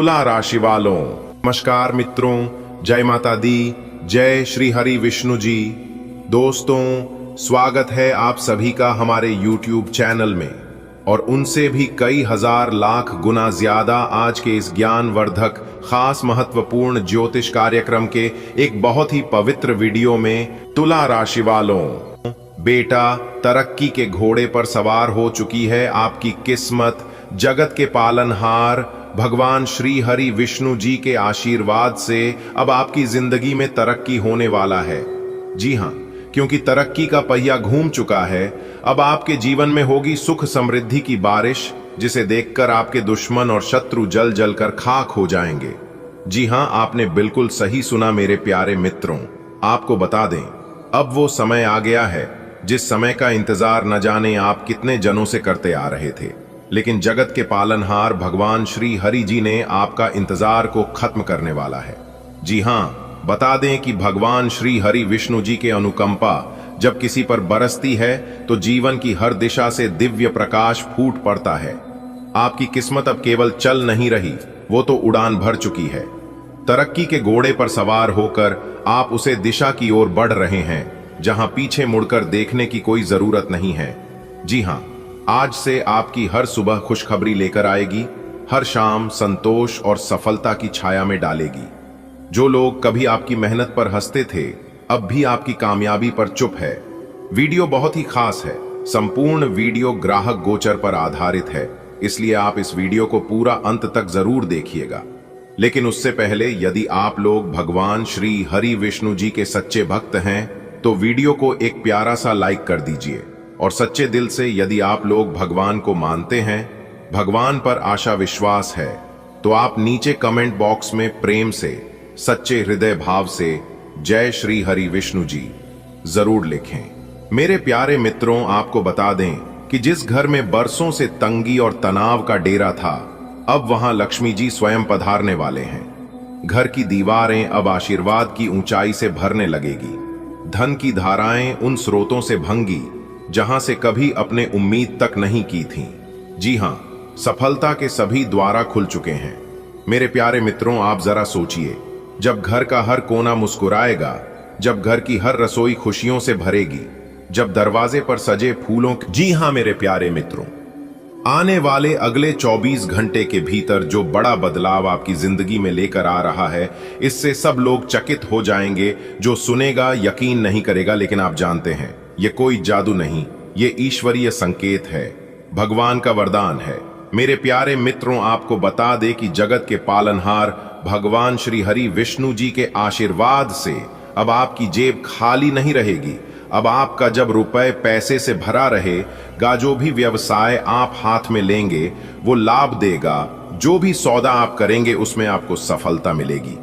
तुला राशि वालों, नमस्कार मित्रों, जय माता दी, जय श्री हरि विष्णु जी। दोस्तों, स्वागत है आप सभी का हमारे YouTube चैनल में और उनसे भी कई हजार लाख गुना ज्यादा आज के इस ज्ञानवर्धक खास महत्वपूर्ण ज्योतिष कार्यक्रम के एक बहुत ही पवित्र वीडियो में। तुला राशि वालों, बेटा, तरक्की के घोड़े पर सवार हो चुकी है आपकी किस्मत। जगत के पालनहार भगवान श्री हरि विष्णु जी के आशीर्वाद से अब आपकी जिंदगी में तरक्की होने वाला है। जी हाँ, क्योंकि तरक्की का पहिया घूम चुका है। अब आपके जीवन में होगी सुख समृद्धि की बारिश, जिसे देखकर आपके दुश्मन और शत्रु जल जल कर खाक हो जाएंगे। जी हाँ, आपने बिल्कुल सही सुना मेरे प्यारे मित्रों। आपको बता दें, अब वो समय आ गया है जिस समय का इंतजार न जाने आप कितने जनों से करते आ रहे थे, लेकिन जगत के पालनहार भगवान श्री हरि जी ने आपका इंतजार को खत्म करने वाला है। जी हाँ, बता दें कि भगवान श्री हरि विष्णु जी के अनुकंपा जब किसी पर बरसती है तो जीवन की हर दिशा से दिव्य प्रकाश फूट पड़ता है। आपकी किस्मत अब केवल चल नहीं रही, वो तो उड़ान भर चुकी है। तरक्की के घोड़े पर सवार होकर आप उसे दिशा की ओर बढ़ रहे हैं जहां पीछे मुड़कर देखने की कोई जरूरत नहीं है। जी हाँ, आज से आपकी हर सुबह खुशखबरी लेकर आएगी, हर शाम संतोष और सफलता की छाया में डालेगी। जो लोग कभी आपकी मेहनत पर हंसते थे, अब भी आपकी कामयाबी पर चुप है। वीडियो बहुत ही खास है। संपूर्ण वीडियो ग्राहक गोचर पर आधारित है, इसलिए आप इस वीडियो को पूरा अंत तक जरूर देखिएगा। लेकिन उससे पहले, यदि आप लोग भगवान श्री हरि विष्णु जी के सच्चे भक्त हैं तो वीडियो को एक प्यारा सा लाइक कर दीजिए। और सच्चे दिल से यदि आप लोग भगवान को मानते हैं, भगवान पर आशा विश्वास है, तो आप नीचे कमेंट बॉक्स में प्रेम से, सच्चे हृदय भाव से जय श्री हरि विष्णु जी जरूर लिखें। मेरे प्यारे मित्रों, आपको बता दें कि जिस घर में बरसों से तंगी और तनाव का डेरा था, अब वहां लक्ष्मी जी स्वयं पधारने वाले हैं। घर की दीवारें अब आशीर्वाद की ऊंचाई से भरने लगेगी। धन की धाराएं उन स्रोतों से भंगी जहां से कभी अपने उम्मीद तक नहीं की थी। जी हां, सफलता के सभी द्वार खुल चुके हैं। मेरे प्यारे मित्रों, आप जरा सोचिए, जब घर का हर कोना मुस्कुराएगा, जब घर की हर रसोई खुशियों से भरेगी, जब दरवाजे पर सजे फूलों। जी हां मेरे प्यारे मित्रों, आने वाले अगले 24 घंटे के भीतर जो बड़ा बदलाव आपकी जिंदगी में लेकर आ रहा है, इससे सब लोग चकित हो जाएंगे। जो सुनेगा यकीन नहीं करेगा, लेकिन आप जानते हैं ये कोई जादू नहीं, ये ईश्वरीय संकेत है, भगवान का वरदान है। मेरे प्यारे मित्रों, आपको बता दे कि जगत के पालनहार भगवान श्री हरि विष्णु जी के आशीर्वाद से अब आपकी जेब खाली नहीं रहेगी। अब आपका जब रुपए पैसे से भरा रहेगा, जो भी व्यवसाय आप हाथ में लेंगे वो लाभ देगा। जो भी सौदा आप करेंगे उसमें आपको सफलता मिलेगी।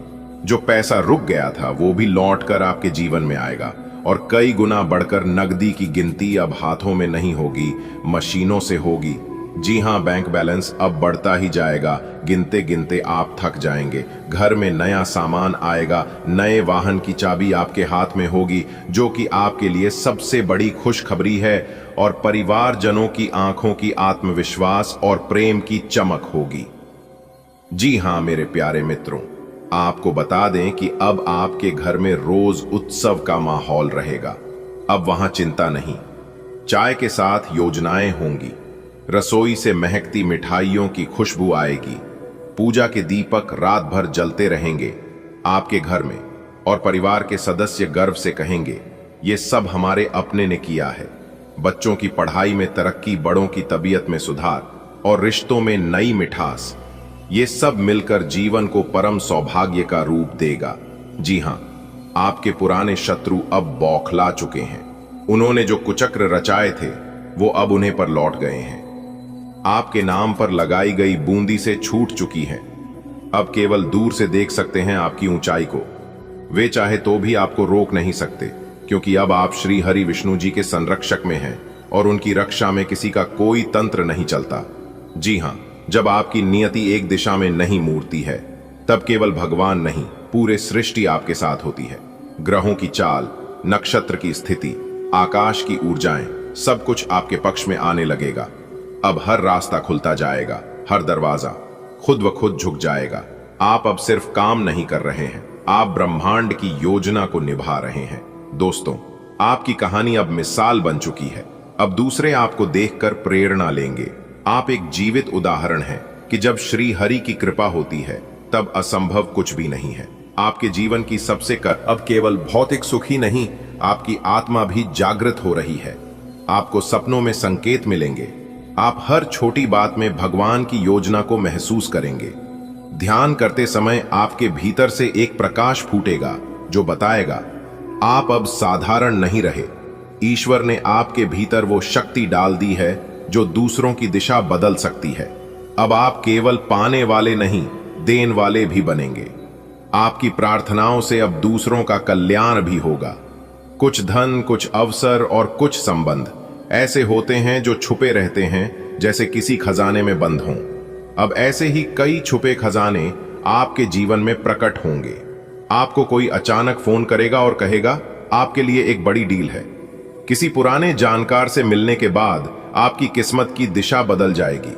जो पैसा रुक गया था वो भी लौट कर आपके जीवन में आएगा और कई गुना बढ़कर नकदी की गिनती अब हाथों में नहीं होगी, मशीनों से होगी। जी हां, बैंक बैलेंस अब बढ़ता ही जाएगा। गिनते गिनते आप थक जाएंगे। घर में नया सामान आएगा, नए वाहन की चाबी आपके हाथ में होगी, जो कि आपके लिए सबसे बड़ी खुशखबरी है। और परिवारजनों की आंखों की आत्मविश्वास और प्रेम की चमक होगी। जी हां मेरे प्यारे मित्रों, आपको बता दें कि अब आपके घर में रोज उत्सव का माहौल रहेगा। अब वहां चिंता नहीं, चाय के साथ योजनाएं होंगी, रसोई से महकती मिठाइयों की खुशबू आएगी, पूजा के दीपक रात भर जलते रहेंगे आपके घर में, और परिवार के सदस्य गर्व से कहेंगे, ये सब हमारे अपने ने किया है। बच्चों की पढ़ाई में तरक्की, बड़ों की तबीयत में सुधार और रिश्तों में नई मिठास, ये सब मिलकर जीवन को परम सौभाग्य का रूप देगा। जी हां, आपके पुराने शत्रु अब बौखला चुके हैं। उन्होंने जो कुचक्र रचाए थे वो अब उन्हें पर लौट गए हैं। आपके नाम पर लगाई गई बूंदी से छूट चुकी हैं। अब केवल दूर से देख सकते हैं आपकी ऊंचाई को। वे चाहे तो भी आपको रोक नहीं सकते, क्योंकि अब आप श्री हरि विष्णु जी के संरक्षक में हैं और उनकी रक्षा में किसी का कोई तंत्र नहीं चलता। जी हां, जब आपकी नियति एक दिशा में नहीं मुड़ती है, तब केवल भगवान नहीं, पूरे सृष्टि आपके साथ होती है। ग्रहों की चाल, नक्षत्र की स्थिति, आकाश की ऊर्जाएं, सब कुछ आपके पक्ष में आने लगेगा। अब हर रास्ता खुलता जाएगा, हर दरवाजा। खुद व खुद झुक जाएगा। आप अब सिर्फ काम नहीं कर रहे हैं, आप ब्रह्मांड की योजना को निभा रहे हैं। दोस्तों, आपकी कहानी अब मिसाल बन चुकी है। अब दूसरे आपको देखकर प्रेरणा लेंगे। आप एक जीवित उदाहरण हैं कि जब श्री हरि की कृपा होती है तब असंभव कुछ भी नहीं है। आपके जीवन की सबसे कर अब केवल भौतिक सुख ही नहीं, आपकी आत्मा भी जागृत हो रही है। आपको सपनों में संकेत मिलेंगे। आप हर छोटी बात में भगवान की योजना को महसूस करेंगे। ध्यान करते समय आपके भीतर से एक प्रकाश फूटेगा जो बताएगा आप अब साधारण नहीं रहे। ईश्वर ने आपके भीतर वो शक्ति डाल दी है जो दूसरों की दिशा बदल सकती है। अब आप केवल पाने वाले नहीं, देने वाले भी बनेंगे। आपकी प्रार्थनाओं से अब दूसरों का कल्याण भी होगा। कुछ धन, कुछ अवसर और कुछ संबंध ऐसे होते हैं जो छुपे रहते हैं, जैसे किसी खजाने में बंद हों। अब ऐसे ही कई छुपे खजाने आपके जीवन में प्रकट होंगे। आपको कोई अचानक फोन करेगा और कहेगा आपके लिए एक बड़ी डील है। किसी पुराने जानकार से मिलने के बाद आपकी किस्मत की दिशा बदल जाएगी।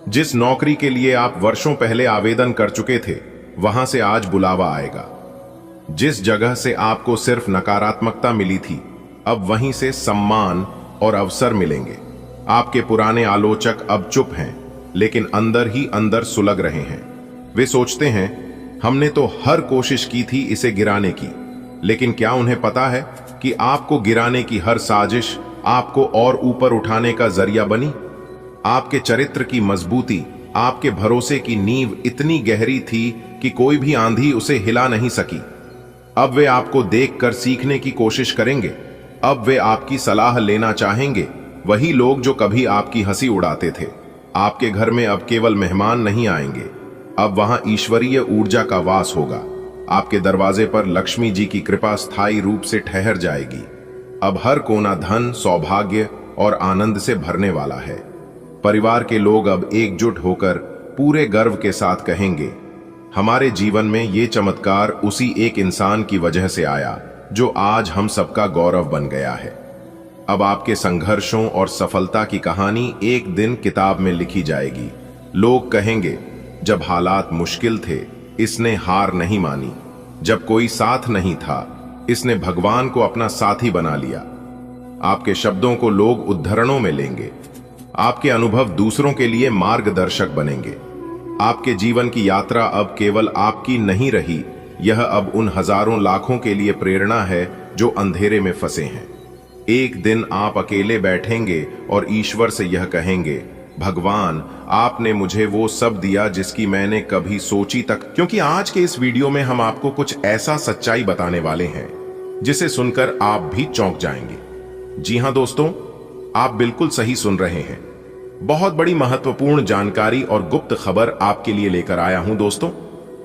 जिस नौकरी के लिए आप वर्षों पहले आवेदन कर चुके थे, वहां से आज बुलावा आएगा। जिस जगह से आपको सिर्फ नकारात्मकता मिली थी, अब वहीं से सम्मान और अवसर मिलेंगे। आपके पुराने आलोचक अब चुप हैं, लेकिन अंदर ही अंदर सुलग रहे हैं। वे सोचते हैं हमने तो हर कोशिश की थी इसे गिराने की, लेकिन क्या उन्हें पता है कि आपको गिराने की हर साजिश आपको और ऊपर उठाने का जरिया बनी। आपके चरित्र की मजबूती, आपके भरोसे की नींव इतनी गहरी थी कि कोई भी आंधी उसे हिला नहीं सकी। अब वे आपको देखकर सीखने की कोशिश करेंगे। अब वे आपकी सलाह लेना चाहेंगे, वही लोग जो कभी आपकी हंसी उड़ाते थे। आपके घर में अब केवल मेहमान नहीं आएंगे, अब वहां ईश्वरीय ऊर्जा का वास होगा। आपके दरवाजे पर लक्ष्मी जी की कृपा स्थायी रूप से ठहर जाएगी। अब हर कोना धन, सौभाग्य और आनंद से भरने वाला है। परिवार के लोग अब एकजुट होकर पूरे गर्व के साथ कहेंगे, हमारे जीवन में ये चमत्कार उसी एक इंसान की वजह से आया जो आज हम सबका गौरव बन गया है। अब आपके संघर्षों और सफलता की कहानी एक दिन किताब में लिखी जाएगी। लोग कहेंगे, जब हालात मुश्किल थे इसने हार नहीं मानी, जब कोई साथ नहीं था इसने भगवान को अपना साथी बना लिया। आपके शब्दों को लोग उद्धरणों में लेंगे। आपके अनुभव दूसरों के लिए मार्गदर्शक बनेंगे। आपके जीवन की यात्रा अब केवल आपकी नहीं रही, यह अब उन हजारों लाखों के लिए प्रेरणा है जो अंधेरे में फंसे हैं। एक दिन आप अकेले बैठेंगे और ईश्वर से यह कहेंगे, भगवान आपने मुझे वो सब दिया जिसकी मैंने कभी सोची तक। क्योंकि आज के इस वीडियो में हम आपको कुछ ऐसा सच्चाई बताने वाले हैं जिसे सुनकर आप भी चौंक जाएंगे। जी हां दोस्तों, आप बिल्कुल सही सुन रहे हैं। बहुत बड़ी महत्वपूर्ण जानकारी और गुप्त खबर आपके लिए लेकर आया हूं दोस्तों।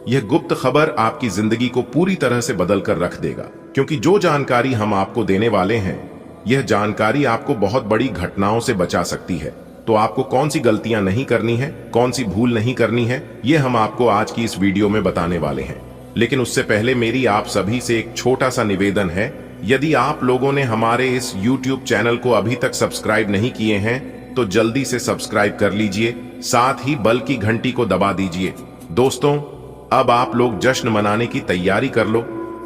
यह गुप्त खबर आपकी जिंदगी को पूरी तरह से बदल कर रख देगा, क्योंकि जो जानकारी हम आपको देने वाले हैं, यह जानकारी आपको बहुत बड़ी घटनाओं से बचा सकती है। तो आपको कौन सी गलतियां नहीं करनी है, कौन सी भूल नहीं करनी है, यह हम आपको आज की इस वीडियो में बताने वाले हैं। लेकिन उससे पहले मेरी आप सभी से एक छोटा सा निवेदन है। यदि आप लोगों ने हमारे इस YouTube चैनल को अभी तक सब्सक्राइब नहीं किए हैं तो जल्दी से सब्सक्राइब कर लीजिए, साथ ही बेल की घंटी को दबा दीजिए। दोस्तों, अब आप लोग जश्न मनाने की तैयारी कर लो।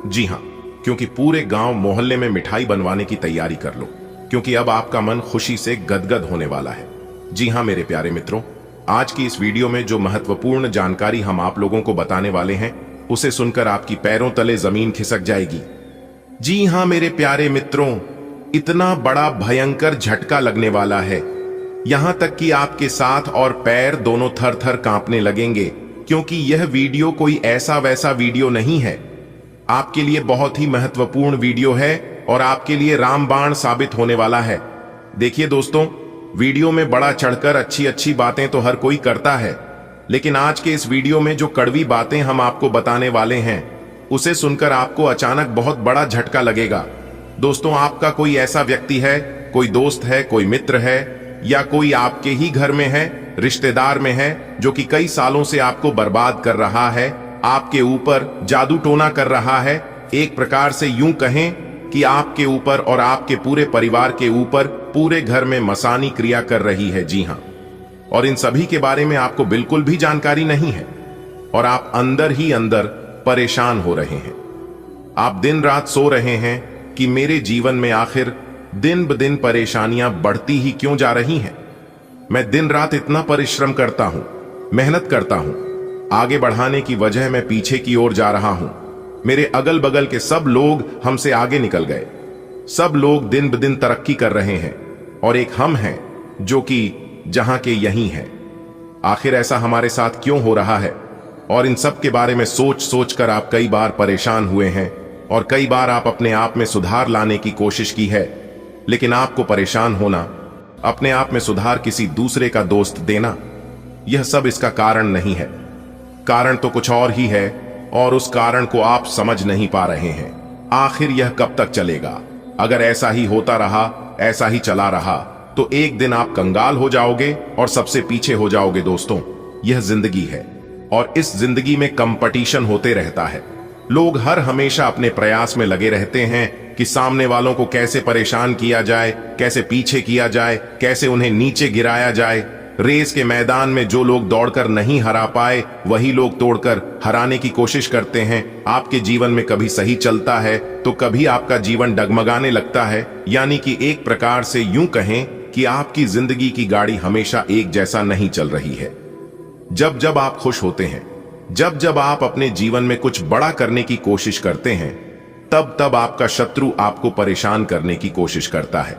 जी हां, क्योंकि पूरे गांव मोहल्ले में मिठाई बनवाने की तैयारी कर लो, क्योंकि अब आपका मन खुशी से गदगद होने वाला है। जी हां मेरे प्यारे मित्रों, आज की इस वीडियो में जो महत्वपूर्ण जानकारी हम आप लोगों को बताने वाले हैं, उसे सुनकर आपकी पैरों तले जमीन खिसक जाएगी। जी हां मेरे प्यारे मित्रों, इतना बड़ा भयंकर झटका लगने वाला है, यहां तक कि आपके साथ और पैर दोनों थर थर कांपने लगेंगे, क्योंकि यह वीडियो कोई ऐसा वैसा वीडियो नहीं है। आपके लिए बहुत ही महत्वपूर्ण वीडियो है और आपके लिए रामबाण साबित होने वाला है। देखिए दोस्तों, वीडियो में बड़ा चढ़कर अच्छी अच्छी बातें तो हर कोई करता है, लेकिन आज के इस वीडियो में जो कड़वी बातें हम आपको बताने वाले हैं, उसे सुनकर आपको अचानक बहुत बड़ा झटका लगेगा। दोस्तों, आपका कोई ऐसा व्यक्ति है, कोई दोस्त है, कोई मित्र है, या कोई आपके ही घर में है, रिश्तेदार में है, जो कि कई सालों से आपको बर्बाद कर रहा है, आपके ऊपर जादू टोना कर रहा है। एक प्रकार से यूं कहें कि आपके ऊपर और आपके पूरे परिवार के ऊपर पूरे घर में मसानी क्रिया कर रही है। जी हां, और इन सभी के बारे में आपको बिल्कुल भी जानकारी नहीं है और आप अंदर ही अंदर परेशान हो रहे हैं। आप दिन रात सो रहे हैं कि मेरे जीवन में आखिर दिन ब दिन परेशानियां बढ़ती ही क्यों जा रही हैं। मैं दिन रात इतना परिश्रम करता हूं, मेहनत करता हूं, आगे बढ़ाने की वजह मैं पीछे की ओर जा रहा हूं। मेरे अगल बगल के सब लोग हमसे आगे निकल गए, सब लोग दिन ब दिन तरक्की कर रहे हैं और एक हम हैं जो कि जहां के यहीं हैं। आखिर ऐसा हमारे साथ क्यों हो रहा है? और इन सब के बारे में सोच सोच कर आप कई बार परेशान हुए हैं और कई बार आप अपने आप में सुधार लाने की कोशिश की है, लेकिन आपको परेशान होना, अपने आप में सुधार किसी दूसरे का दोस्त देना, यह सब इसका कारण नहीं है। कारण तो कुछ और ही है और उस कारण को आप समझ नहीं पा रहे हैं। आखिर यह कब तक चलेगा? अगर ऐसा ही होता रहा, ऐसा ही चला रहा, तो एक दिन आप कंगाल हो जाओगे और सबसे पीछे हो जाओगे। दोस्तों, यह जिंदगी है और इस जिंदगी में कंपटीशन होते रहता है। लोग हर हमेशा अपने प्रयास में लगे रहते हैं कि सामने वालों को कैसे परेशान किया जाए, कैसे पीछे किया जाए, कैसे उन्हें नीचे गिराया जाए। रेस के मैदान में जो लोग दौड़कर नहीं हरा पाए, वही लोग तोड़कर हराने की कोशिश करते हैं। आपके जीवन में कभी सही चलता है तो कभी आपका जीवन डगमगाने लगता है। यानी कि एक प्रकार से यूं कहें कि आपकी जिंदगी की गाड़ी हमेशा एक जैसा नहीं चल रही है। जब जब आप खुश होते हैं, जब जब आप अपने जीवन में कुछ बड़ा करने की कोशिश करते हैं, तब तब आपका शत्रु आपको परेशान करने की कोशिश करता है।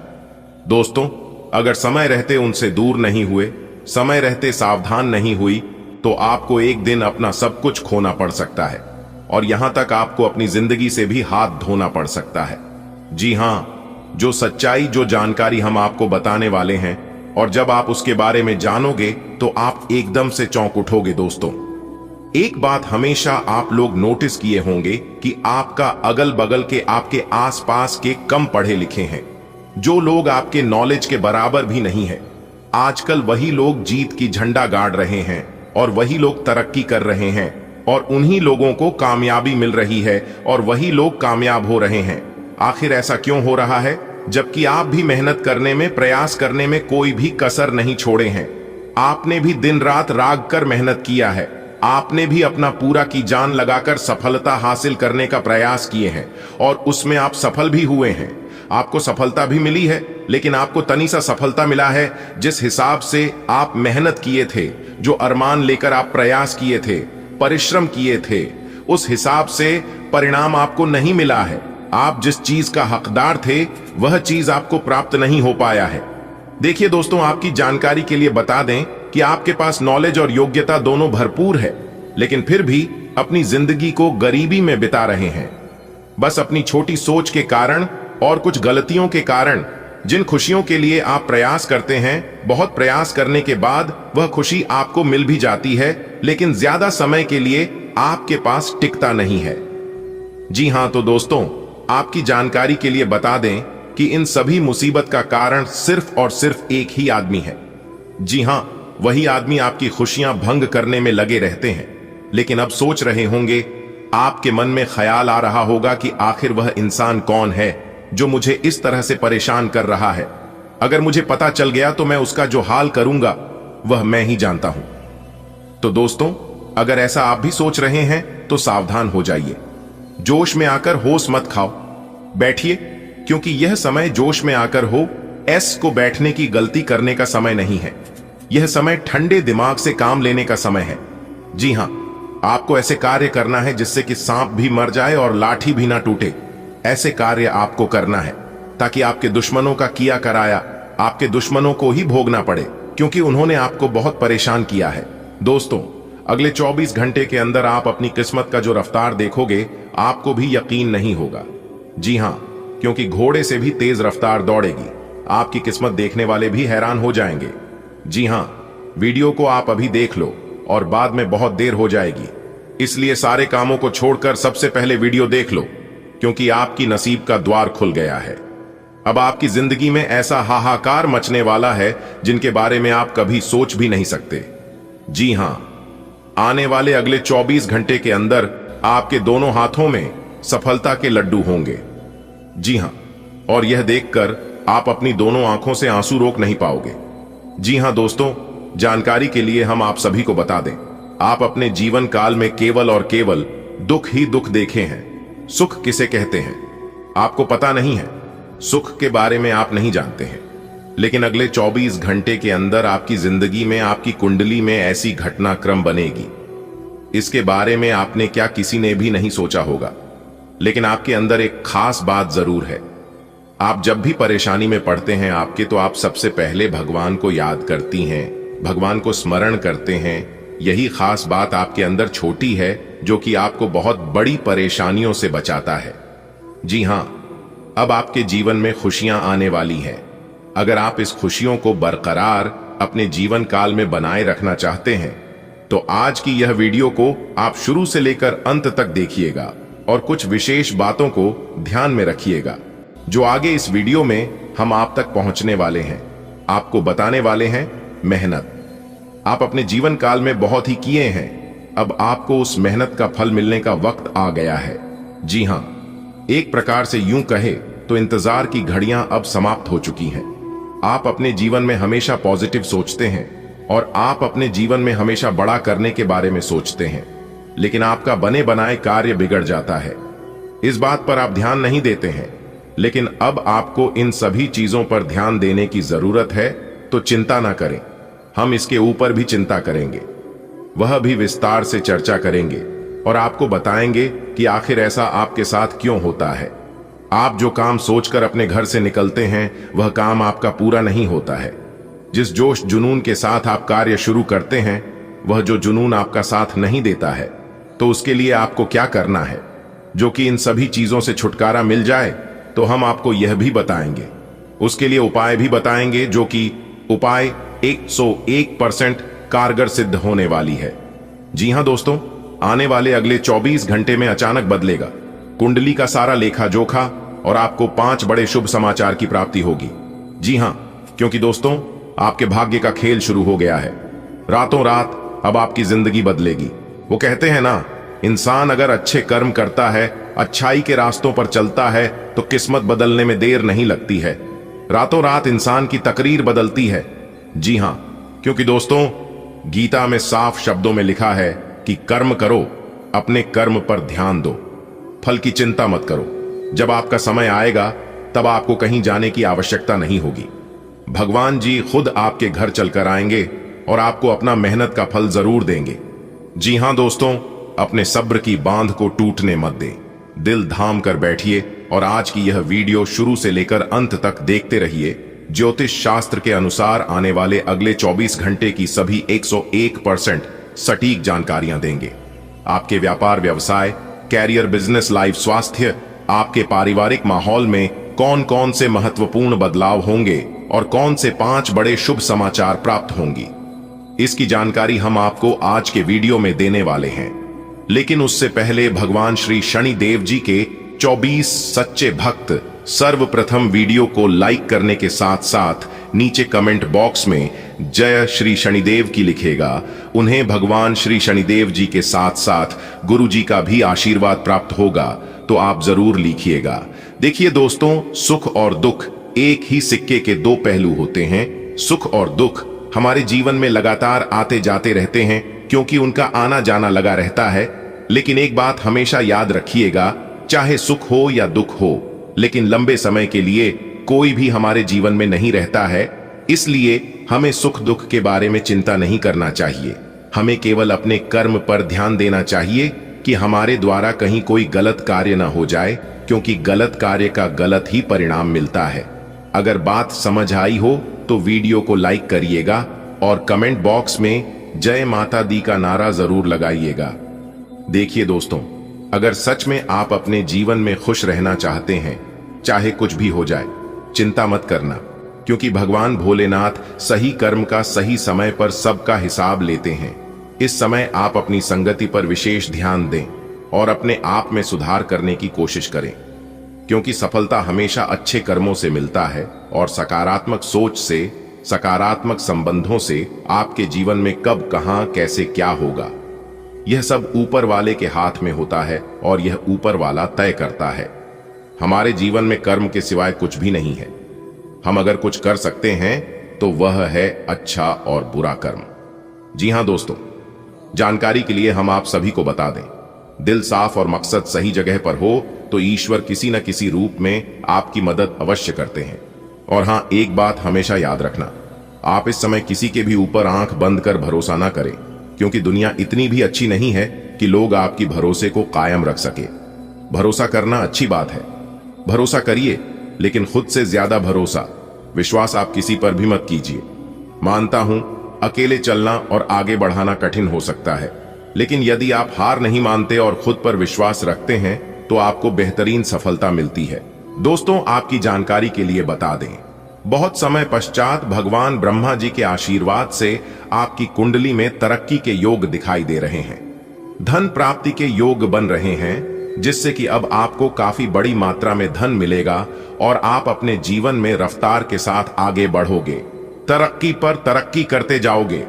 दोस्तों, अगर समय रहते उनसे दूर नहीं हुए, समय रहते सावधान नहीं हुई, तो आपको एक दिन अपना सब कुछ खोना पड़ सकता है और यहां तक आपको अपनी जिंदगी से भी हाथ धोना पड़ सकता है। जी हां, जो सच्चाई, जो जानकारी हम आपको बताने वाले हैं, और जब आप उसके बारे में जानोगे तो आप एकदम से चौंक उठोगे। दोस्तों, एक बात हमेशा आप लोग नोटिस किए होंगे कि आपका अगल बगल के, आपके आसपास के कम पढ़े लिखे हैं, जो लोग आपके नॉलेज के बराबर भी नहीं है, आजकल वही लोग जीत की झंडा गाड़ रहे हैं और वही लोग तरक्की कर रहे हैं और उन्हीं लोगों को कामयाबी मिल रही है और वही लोग कामयाब हो रहे हैं। आखिर ऐसा क्यों हो रहा है, जबकि आप भी मेहनत करने में, प्रयास करने में कोई भी कसर नहीं छोड़े हैं। आपने भी दिन रात राग कर मेहनत किया है, आपने भी अपना पूरा की जान लगाकर सफलता हासिल करने का प्रयास किए हैं और उसमें आप सफल भी हुए हैं। आपको सफलता भी मिली है, लेकिन आपको तनी सा सफलता मिला है जिस हिसाब से आप मेहनत किए थे, जो अरमान लेकर आप प्रयास किए थे, परिश्रम किए थे, उस हिसाब से परिणाम आपको नहीं मिला है। आप जिस चीज का हकदार थे, वह चीज आपको प्राप्त नहीं हो पाया है। देखिए दोस्तों, आपकी जानकारी के लिए बता दें कि आपके पास नॉलेज और योग्यता दोनों भरपूर है, लेकिन फिर भी अपनी जिंदगी को गरीबी में बिता रहे हैं। बस अपनी छोटी सोच के कारण और कुछ गलतियों के कारण जिन खुशियों के लिए आप प्रयास करते हैं, बहुत प्रयास करने के बाद वह खुशी आपको मिल भी जाती है, लेकिन ज्यादा समय के लिए आपके पास टिकता नहीं है। जी हां, तो दोस्तों, आपकी जानकारी के लिए बता दें कि इन सभी मुसीबत का कारण सिर्फ और सिर्फ एक ही आदमी है। जी हां, वही आदमी आपकी खुशियां भंग करने में लगे रहते हैं। लेकिन अब सोच रहे होंगे, आपके मन में ख्याल आ रहा होगा कि आखिर वह इंसान कौन है जो मुझे इस तरह से परेशान कर रहा है। अगर मुझे पता चल गया तो मैं उसका जो हाल करूंगा वह मैं ही जानता हूं। तो दोस्तों, अगर ऐसा आप भी सोच रहे हैं तो सावधान हो जाइए। जोश में आकर होश मत खाओ, बैठिए, क्योंकि यह समय जोश में आकर हो एस को बैठने की गलती करने का समय नहीं है। यह समय ठंडे दिमाग से काम लेने का समय है। जी हां, आपको ऐसे कार्य करना है जिससे कि सांप भी मर जाए और लाठी भी ना टूटे। ऐसे कार्य आपको करना है ताकि आपके दुश्मनों का किया कराया आपके दुश्मनों को ही भोगना पड़े, क्योंकि उन्होंने आपको बहुत परेशान किया है। दोस्तों, अगले 24 घंटे के अंदर आप अपनी किस्मत का जो रफ्तार देखोगे, आपको भी यकीन नहीं होगा। जी हां, क्योंकि घोड़े से भी तेज रफ्तार दौड़ेगी। आपकी किस्मत देखने वाले भी हैरान हो जाएंगे। जी हां, वीडियो को आप अभी देख लो और बाद में बहुत देर हो जाएगी, इसलिए सारे कामों को छोड़कर सबसे पहले वीडियो देख लो, क्योंकि आपकी नसीब का द्वार खुल गया है। अब आपकी जिंदगी में ऐसा हाहाकार मचने वाला है जिनके बारे में आप कभी सोच भी नहीं सकते। जी हां, आने वाले अगले 24 घंटे के अंदर आपके दोनों हाथों में सफलता के लड्डू होंगे। जी हां, और यह देखकर आप अपनी दोनों आंखों से आंसू रोक नहीं पाओगे। जी हां दोस्तों, जानकारी के लिए हम आप सभी को बता दें, आप अपने जीवन काल में केवल और केवल दुख ही दुख देखे हैं। सुख किसे कहते हैं आपको पता नहीं है, सुख के बारे में आप नहीं जानते हैं। लेकिन अगले 24 घंटे के अंदर आपकी जिंदगी में, आपकी कुंडली में ऐसी घटनाक्रम बनेगी, इसके बारे में आपने क्या किसी ने भी नहीं सोचा होगा। लेकिन आपके अंदर एक खास बात जरूर है। आप जब भी परेशानी में पड़ते हैं आपके, तो आप सबसे पहले भगवान को याद करती हैं, भगवान को स्मरण करते हैं। यही खास बात आपके अंदर छोटी है जो कि आपको बहुत बड़ी परेशानियों से बचाता है। जी हां, अब आपके जीवन में खुशियां आने वाली हैं। अगर आप इस खुशियों को बरकरार अपने जीवन काल में बनाए रखना चाहते हैं तो आज की यह वीडियो को आप शुरू से लेकर अंत तक देखिएगा और कुछ विशेष बातों को ध्यान में रखिएगा जो आगे इस वीडियो में हम आप तक पहुंचने वाले हैं। आपको बताने वाले हैं मेहनत। आप अपने जीवन काल में बहुत ही किए हैं, अब आपको उस मेहनत का फल मिलने का वक्त आ गया है। जी हां, एक प्रकार से यूं कहे तो इंतजार की घड़ियां अब समाप्त हो चुकी हैं। आप अपने जीवन में हमेशा पॉजिटिव सोचते हैं और आप अपने जीवन में हमेशा बड़ा करने के बारे में सोचते हैं, लेकिन आपका बने बनाए कार्य बिगड़ जाता है। इस बात पर आप ध्यान नहीं देते हैं, लेकिन अब आपको इन सभी चीजों पर ध्यान देने की जरूरत है। तो चिंता ना करें, हम इसके ऊपर भी चिंता करेंगे, वह भी विस्तार से चर्चा करेंगे और आपको बताएंगे कि आखिर ऐसा आपके साथ क्यों होता है। आप जो काम सोचकर अपने घर से निकलते हैं वह काम आपका पूरा नहीं होता है। जिस जोश जुनून के साथ आप कार्य शुरू करते हैं वह जो जुनून आपका साथ नहीं देता है, तो उसके लिए आपको क्या करना है जो कि इन सभी चीजों से छुटकारा मिल जाए, तो हम आपको यह भी बताएंगे। उसके लिए उपाय भी बताएंगे जो कि उपाय 101% कारगर सिद्ध होने वाली है। जी हां दोस्तों, आने वाले अगले 24 घंटे में अचानक बदलेगा कुंडली का सारा लेखा जोखा और आपको 5 बड़े शुभ समाचार की प्राप्ति होगी। जी हां, क्योंकि दोस्तों आपके भाग्य का खेल शुरू हो गया है। रातों रात अब आपकी जिंदगी बदलेगी। वो कहते हैं ना, इंसान अगर अच्छे कर्म करता है, अच्छाई के रास्तों पर चलता है तो किस्मत बदलने में देर नहीं लगती है। रातों रात इंसान की तकरीर बदलती है। जी हां, क्योंकि दोस्तों गीता में साफ शब्दों में लिखा है कि कर्म करो, अपने कर्म पर ध्यान दो, फल की चिंता मत करो। जब आपका समय आएगा तब आपको कहीं जाने की आवश्यकता नहीं होगी। भगवान जी खुद आपके घर चलकर आएंगे और आपको अपना मेहनत का फल जरूर देंगे। जी हां दोस्तों, अपने सब्र की बांध को टूटने मत दें, दिल थाम कर बैठिए और आज की यह वीडियो शुरू से लेकर अंत तक देखते रहिए। ज्योतिष शास्त्र के अनुसार आने वाले अगले 24 घंटे की सभी 101% सटीक जानकारियां देंगे। आपके व्यापार व्यवसाय, कैरियर, बिजनेस, लाइफ, स्वास्थ्य, आपके पारिवारिक माहौल में कौन कौन से महत्वपूर्ण बदलाव होंगे और कौन से 5 बड़े शुभ समाचार प्राप्त होंगी, इसकी जानकारी हम आपको आज के वीडियो में देने वाले हैं। लेकिन उससे पहले भगवान श्री शनिदेव जी के 24 सच्चे भक्त सर्वप्रथम वीडियो को लाइक करने के साथ साथ नीचे कमेंट बॉक्स में जय श्री शनिदेव की लिखेगा। उन्हें भगवान श्री शनिदेव जी के साथ साथ गुरु जी का भी आशीर्वाद प्राप्त होगा, तो आप जरूर लिखिएगा। देखिए दोस्तों, सुख और दुख एक ही सिक्के के 2 पहलू होते हैं। सुख और दुख हमारे जीवन में लगातार आते जाते रहते हैं क्योंकि उनका आना जाना लगा रहता है। लेकिन एक बात हमेशा याद रखिएगा, चाहे सुख हो या दुख हो, लेकिन लंबे समय के लिए कोई भी हमारे जीवन में नहीं रहता है। इसलिए हमें सुख दुख के बारे में चिंता नहीं करना चाहिए। हमें केवल अपने कर्म पर ध्यान देना चाहिए कि हमारे द्वारा कहीं कोई गलत कार्य ना हो जाए, क्योंकि गलत कार्य का गलत ही परिणाम मिलता है। अगर बात समझ आई हो तो वीडियो को लाइक करिएगा और कमेंट बॉक्स में जय माता दी का नारा जरूर लगाइएगा। देखिए दोस्तों, अगर सच में आप अपने जीवन में खुश रहना चाहते हैं, चाहे कुछ भी हो जाए, चिंता मत करना, क्योंकि भगवान भोलेनाथ सही कर्म का सही समय पर सबका हिसाब लेते हैं। इस समय आप अपनी संगति पर विशेष ध्यान दें और अपने आप में सुधार करने की कोशिश करें, क्योंकि सफलता हमेशा अच्छे कर्मों से मिलता है और सकारात्मक सोच से, सकारात्मक संबंधों से आपके जीवन में कब, कहां, कैसे, क्या होगा, यह सब ऊपर वाले के हाथ में होता है और यह ऊपर वाला तय करता है। हमारे जीवन में कर्म के सिवाय कुछ भी नहीं है। हम अगर कुछ कर सकते हैं तो वह है अच्छा और बुरा कर्म। जी हां दोस्तों, जानकारी के लिए हम आप सभी को बता दें, दिल साफ और मकसद सही जगह पर हो तो ईश्वर किसी न किसी रूप में आपकी मदद अवश्य करते हैं। और हां, एक बात हमेशा याद रखना, आप इस समय किसी के भी ऊपर आंख बंद कर भरोसा ना करें, क्योंकि दुनिया इतनी भी अच्छी नहीं है कि लोग आपकी भरोसे को कायम रख सके। भरोसा करना अच्छी बात है, भरोसा करिए, लेकिन खुद से ज्यादा भरोसा, विश्वास आप किसी पर भी मत कीजिए। मानता हूं अकेले चलना और आगे बढ़ाना कठिन हो सकता है, लेकिन यदि आप हार नहीं मानते और खुद पर विश्वास रखते हैं तो आपको बेहतरीन सफलता मिलती है। दोस्तों, आपकी जानकारी के लिए बता दें, बहुत समय पश्चात भगवान ब्रह्मा जी के आशीर्वाद से आपकी कुंडली में तरक्की के योग दिखाई दे रहे हैं। धन प्राप्ति के योग बन रहे हैं, जिससे कि अब आपको काफी बड़ी मात्रा में धन मिलेगा और आप अपने जीवन में रफ्तार के साथ आगे बढ़ोगे, तरक्की पर तरक्की करते जाओगे।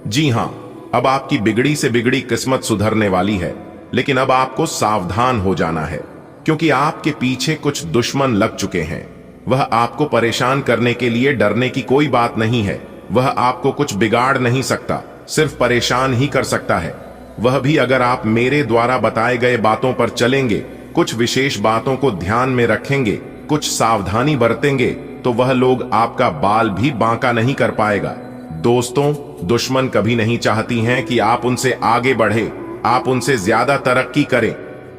जी हां, अब आपकी बिगड़ी से बिगड़ी किस्मत सुधरने वाली है, लेकिन अब आपको सावधान हो जाना है, क्योंकि आपके पीछे कुछ दुश्मन लग चुके हैं। वह आपको परेशान करने के लिए डरने की कोई बात नहीं है। वह आपको कुछ बिगाड़ नहीं सकता, सिर्फ परेशान ही कर सकता है। वह भी अगर आप मेरे द्वारा बताए गए बातों पर चलेंगे, कुछ विशेष बातों को ध्यान में रखेंगे, कुछ सावधानी बरतेंगे, तो वह लोग आपका बाल भी बांका नहीं कर पाएगा। दोस्तों, दुश्मन कभी नहीं चाहती हैं कि आप उनसे आगे बढ़े, आप उनसे ज्यादा तरक्की करें।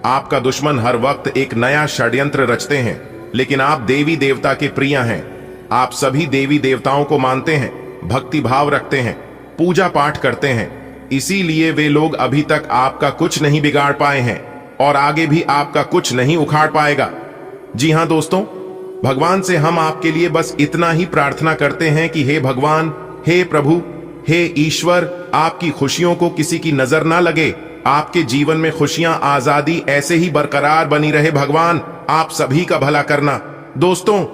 आपका दुश्मन हर वक्त एक नया षड्यंत्र रचते हैं, लेकिन आप देवी देवता के प्रिय हैं। आप सभी देवी देवताओं को मानते हैं, भक्ति भाव रखते हैं, पूजा पाठ करते हैं, इसीलिए वे लोग अभी तक आपका कुछ नहीं बिगाड़ पाए हैं और आगे भी आपका कुछ नहीं उखाड़ पाएगा। जी हां दोस्तों, भगवान से हम आपके लिए बस इतना ही प्रार्थना करते हैं कि हे भगवान, हे प्रभु, हे ईश्वर, आपकी खुशियों को किसी की नजर ना लगे। आपके जीवन में खुशियां, आजादी ऐसे ही बरकरार बनी रहे। भगवान, आप सभी का भला करना। दोस्तों,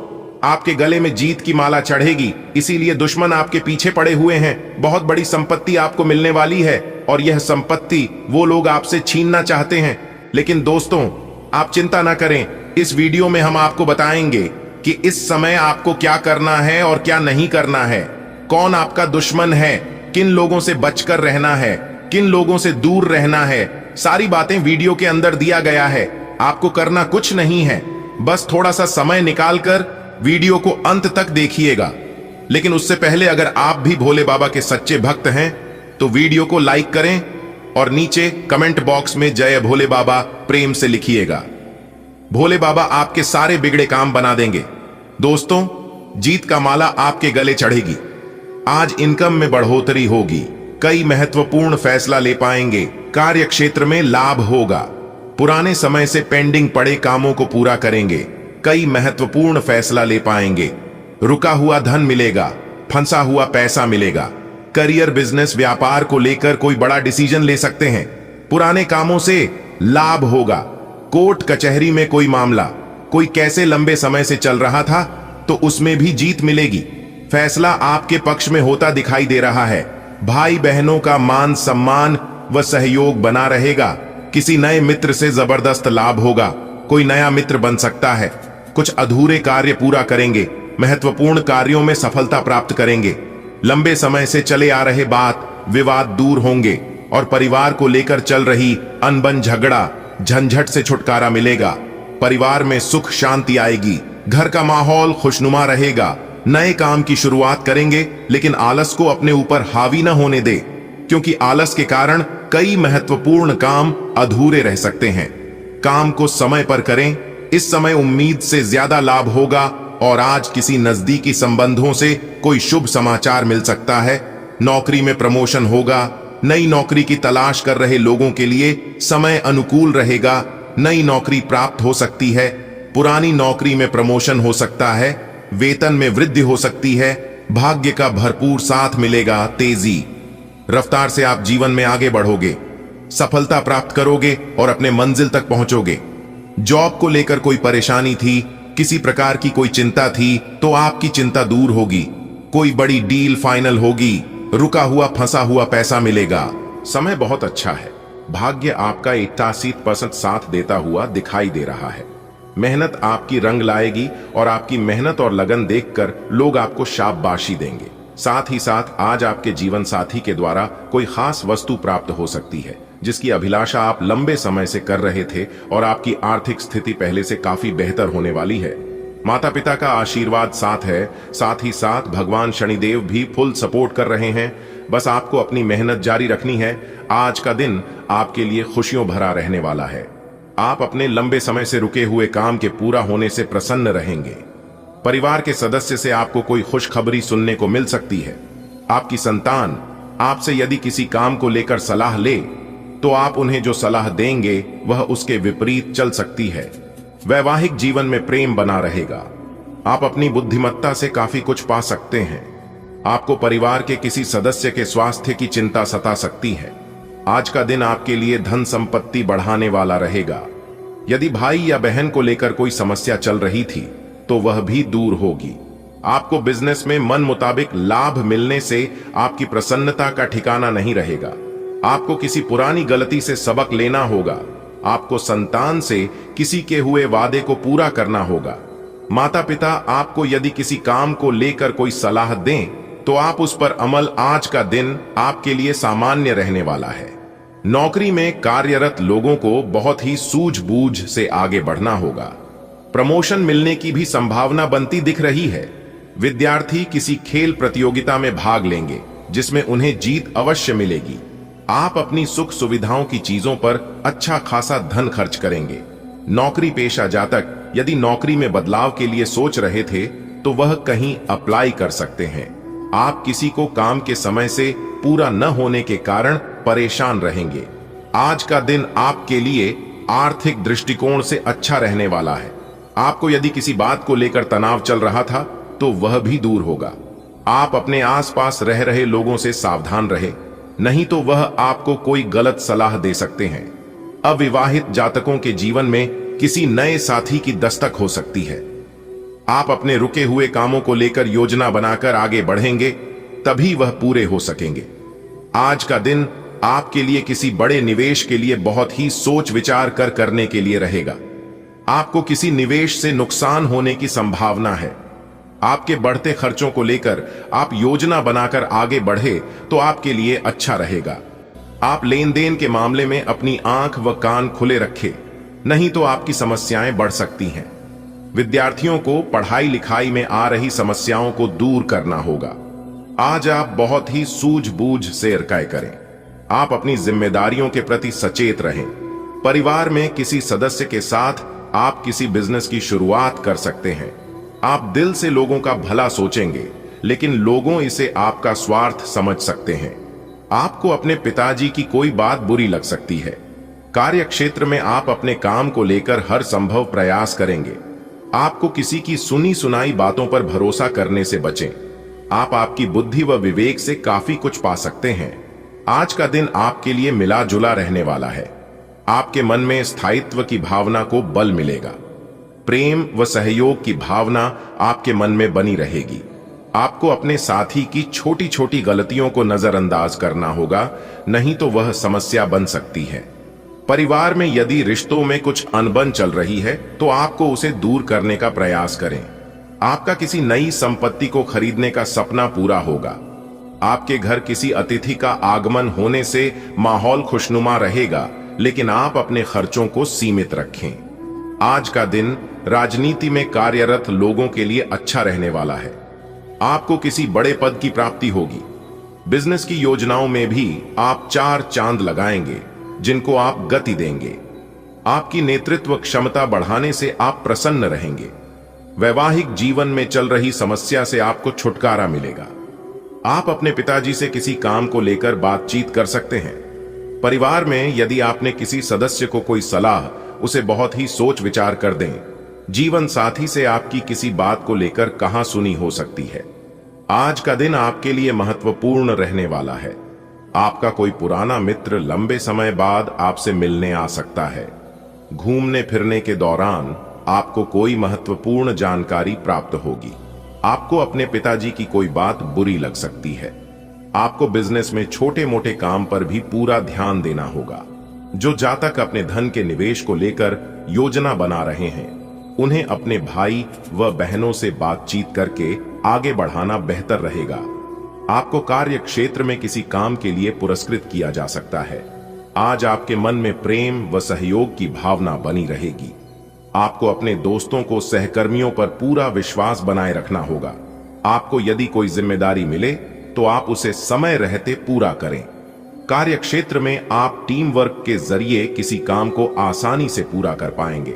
आपके गले में जीत की माला चढ़ेगी, इसीलिए दुश्मन आपके पीछे पड़े हुए हैं। बहुत बड़ी संपत्ति आपको मिलने वाली है और यह संपत्ति वो लोग आपसे छीनना चाहते हैं। लेकिन दोस्तों, आप चिंता ना करें, इस वीडियो में हम आपको बताएंगे कि इस समय आपको क्या करना है और क्या नहीं करना है, कौन आपका दुश्मन है, किन लोगों से बचकर रहना है, किन लोगों से दूर रहना है। सारी बातें वीडियो के अंदर दिया गया है। आपको करना कुछ नहीं है, बस थोड़ा सा समय निकालकर वीडियो को अंत तक देखिएगा। लेकिन उससे पहले अगर आप भी भोले बाबा के सच्चे भक्त हैं तो वीडियो को लाइक करें और नीचे कमेंट बॉक्स में जय भोले बाबा प्रेम से लिखिएगा। भोले बाबा आपके सारे बिगड़े काम बना देंगे। दोस्तों, जीत का माला आपके गले चढ़ेगी। आज इनकम में बढ़ोतरी होगी, कई महत्वपूर्ण फैसला ले पाएंगे, कार्य क्षेत्र में लाभ होगा, पुराने समय से पेंडिंग पड़े कामों को पूरा करेंगे, कई महत्वपूर्ण फैसला ले पाएंगे, रुका हुआ धन मिलेगा, फंसा हुआ पैसा मिलेगा, करियर, बिजनेस, व्यापार को लेकर कोई बड़ा डिसीजन ले सकते हैं, पुराने कामों से लाभ होगा, कोर्ट कचहरी में कोई मामला, कोई कैसे लंबे समय से चल रहा था तो उसमें भी जीत मिलेगी, फैसला आपके पक्ष में होता दिखाई दे रहा है, भाई बहनों का मान सम्मान व सहयोग बना रहेगा, किसी नए मित्र से जबरदस्त लाभ होगा, कोई नया मित्र बन सकता है, कुछ अधूरे कार्य पूरा करेंगे, महत्वपूर्ण कार्यों में सफलता प्राप्त करेंगे, लंबे समय से चले आ रहे बात विवाद दूर होंगे और परिवार को लेकर चल रही अनबन झगड़ा झंझट से छुटकारा मिलेगा, परिवार में सुख शांति आएगी, घर का माहौल खुशनुमा रहेगा, नए काम की शुरुआत करेंगे, लेकिन आलस को अपने ऊपर हावी न होने दे, क्योंकि आलस के कारण कई महत्वपूर्ण काम अधूरे रह सकते हैं। काम को समय पर करें, इस समय उम्मीद से ज्यादा लाभ होगा और आज किसी नजदीकी संबंधों से कोई शुभ समाचार मिल सकता है, नौकरी में प्रमोशन होगा, नई नौकरी की तलाश कर रहे लोगों के लिए समय अनुकूल रहेगा, नई नौकरी प्राप्त हो सकती है, पुरानी नौकरी में प्रमोशन हो सकता है, वेतन में वृद्धि हो सकती है, भाग्य का भरपूर साथ मिलेगा, तेजी रफ्तार से आप जीवन में आगे बढ़ोगे, सफलता प्राप्त करोगे और अपने मंजिल तक पहुंचोगे। जॉब को लेकर कोई परेशानी थी, किसी प्रकार की कोई चिंता थी तो आपकी चिंता दूर होगी, कोई बड़ी डील फाइनल होगी, रुका हुआ फंसा हुआ पैसा मिलेगा। समय बहुत अच्छा है, भाग्य आपका 81% साथ देता हुआ दिखाई दे रहा है, मेहनत आपकी रंग लाएगी और आपकी मेहनत और लगन देखकर लोग आपको शाबाशी देंगे। साथ ही साथ आज आपके जीवन साथी के द्वारा कोई खास वस्तु प्राप्त हो सकती है जिसकी अभिलाषा आप लंबे समय से कर रहे थे और आपकी आर्थिक स्थिति पहले से काफी बेहतर होने वाली है। माता पिता का आशीर्वाद साथ है, साथ ही साथ भगवान शनिदेव भी फुल सपोर्ट कर रहे हैं। बस आपको अपनी मेहनत जारी रखनी है। आज का दिन आपके लिए खुशियों भरा रहने वाला है। आप अपने लंबे समय से रुके हुए काम के पूरा होने से प्रसन्न रहेंगे। परिवार के सदस्य से आपको कोई खुशखबरी सुनने को मिल सकती है। आपकी संतान आपसे यदि किसी काम को लेकर सलाह ले तो आप उन्हें जो सलाह देंगे वह उसके विपरीत चल सकती है। वैवाहिक जीवन में प्रेम बना रहेगा। आप अपनी बुद्धिमत्ता से काफी कुछ पा सकते हैं। आपको परिवार के किसी सदस्य के स्वास्थ्य की चिंता सता सकती है। आज का दिन आपके लिए धन संपत्ति बढ़ाने वाला रहेगा। यदि भाई या बहन को लेकर कोई समस्या चल रही थी तो वह भी दूर होगी। आपको बिजनेस में मन मुताबिक लाभ मिलने से आपकी प्रसन्नता का ठिकाना नहीं रहेगा। आपको किसी पुरानी गलती से सबक लेना होगा। आपको संतान से किसी के हुए वादे को पूरा करना होगा। माता पिता आपको यदि किसी काम को लेकर कोई सलाह दें तो आप उस पर अमल। आज का दिन आपके लिए सामान्य रहने वाला है। नौकरी में कार्यरत लोगों को बहुत ही सूझबूझ से आगे बढ़ना होगा। प्रमोशन मिलने की भी संभावना बनती दिख रही है। विद्यार्थी किसी खेल प्रतियोगिता में भाग लेंगे जिसमें उन्हें जीत अवश्य मिलेगी। आप अपनी सुख सुविधाओं की चीजों पर अच्छा खासा धन खर्च करेंगे। नौकरी पेशा जातक यदि नौकरी में बदलाव के लिए सोच रहे थे तो वह कहीं अप्लाई कर सकते हैं। आप किसी को काम के समय से पूरा न होने के कारण परेशान रहेंगे। आज का दिन आपके लिए आर्थिक दृष्टिकोण से अच्छा रहने वाला है। आपको यदि किसी बात को लेकर तनाव चल रहा था तो वह भी दूर होगा। आप अपने आसपास रह रहे लोगों से सावधान रहे, नहीं तो वह आपको कोई गलत सलाह दे सकते हैं। अविवाहित जातकों के जीवन में किसी नए साथी की दस्तक हो सकती है। आप अपने रुके हुए कामों को लेकर योजना बनाकर आगे बढ़ेंगे, तभी वह पूरे हो सकेंगे। आज का दिन आपके लिए किसी बड़े निवेश के लिए बहुत ही सोच विचार कर करने के लिए रहेगा। आपको किसी निवेश से नुकसान होने की संभावना है। आपके बढ़ते खर्चों को लेकर आप योजना बनाकर आगे बढ़े तो आपके लिए अच्छा रहेगा। आप लेन देन के मामले में अपनी आंख व कान खुले रखें, नहीं तो आपकी समस्याएं बढ़ सकती हैं। विद्यार्थियों को पढ़ाई लिखाई में आ रही समस्याओं को दूर करना होगा। आज आप बहुत ही सूझबूझ से कार्य करें। आप अपनी जिम्मेदारियों के प्रति सचेत रहें। परिवार में किसी सदस्य के साथ आप किसी बिजनेस की शुरुआत कर सकते हैं। आप दिल से लोगों का भला सोचेंगे, लेकिन लोगों इसे आपका स्वार्थ समझ सकते हैं। आपको अपने पिताजी की कोई बात बुरी लग सकती है। कार्य क्षेत्र में आप अपने काम को लेकर हर संभव प्रयास करेंगे। आपको किसी की सुनी सुनाई बातों पर भरोसा करने से बचें। आप आपकी बुद्धि व विवेक से काफी कुछ पा सकते हैं। आज का दिन आपके लिए मिला जुला रहने वाला है। आपके मन में स्थायित्व की भावना को बल मिलेगा। प्रेम व सहयोग की भावना आपके मन में बनी रहेगी। आपको अपने साथी की छोटी छोटी गलतियों को नजरअंदाज करना होगा, नहीं तो वह समस्या बन सकती है। परिवार में यदि रिश्तों में कुछ अनबन चल रही है तो आपको उसे दूर करने का प्रयास करें। आपका किसी नई संपत्ति को खरीदने का सपना पूरा होगा। आपके घर किसी अतिथि का आगमन होने से माहौल खुशनुमा रहेगा, लेकिन आप अपने खर्चों को सीमित रखें। आज का दिन राजनीति में कार्यरत लोगों के लिए अच्छा रहने वाला है। आपको किसी बड़े पद की प्राप्ति होगी। बिजनेस की योजनाओं में भी आप 4 चांद लगाएंगे, जिनको आप गति देंगे। आपकी नेतृत्व क्षमता बढ़ाने से आप प्रसन्न रहेंगे। वैवाहिक जीवन में चल रही समस्या से आपको छुटकारा मिलेगा। आप अपने पिताजी से किसी काम को लेकर बातचीत कर सकते हैं। परिवार में यदि आपने किसी सदस्य को कोई सलाह, उसे बहुत ही सोच विचार कर दें। जीवन साथी से आपकी किसी बात को लेकर कहां सुनी हो सकती है। आज का दिन आपके लिए महत्वपूर्ण रहने वाला है। आपका कोई पुराना मित्र लंबे समय बाद आपसे मिलने आ सकता है। घूमने फिरने के दौरान आपको कोई महत्वपूर्ण जानकारी प्राप्त होगी। आपको अपने पिताजी की कोई बात बुरी लग सकती है। आपको बिजनेस में छोटे मोटे काम पर भी पूरा ध्यान देना होगा। जो जातक अपने धन के निवेश को लेकर योजना बना रहे हैं, उन्हें अपने भाई व बहनों से बातचीत करके आगे बढ़ाना बेहतर रहेगा। आपको कार्य क्षेत्र में किसी काम के लिए पुरस्कृत किया जा सकता है। आज आपके मन में प्रेम व सहयोग की भावना बनी रहेगी। आपको अपने दोस्तों को सहकर्मियों पर पूरा विश्वास बनाए रखना होगा। आपको यदि कोई जिम्मेदारी मिले तो आप उसे समय रहते पूरा करें। कार्य क्षेत्र में आप टीम वर्क के जरिए किसी काम को आसानी से पूरा कर पाएंगे।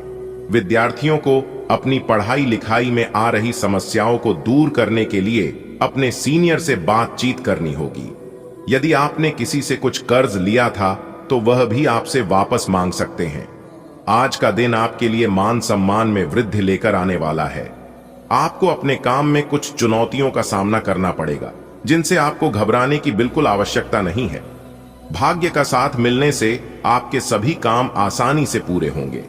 विद्यार्थियों को अपनी पढ़ाई लिखाई में आ रही समस्याओं को दूर करने के लिए अपने सीनियर से बातचीत करनी होगी। यदि आपने किसी से कुछ कर्ज लिया था तो वह भी आपसे वापस मांग सकते हैं। आज का दिन आपके लिए मान सम्मान में वृद्धि लेकर आने वाला है। आपको अपने काम में कुछ चुनौतियों का सामना करना पड़ेगा, जिनसे आपको घबराने की बिल्कुल आवश्यकता नहीं है। भाग्य का साथ मिलने से आपके सभी काम आसानी से पूरे होंगे।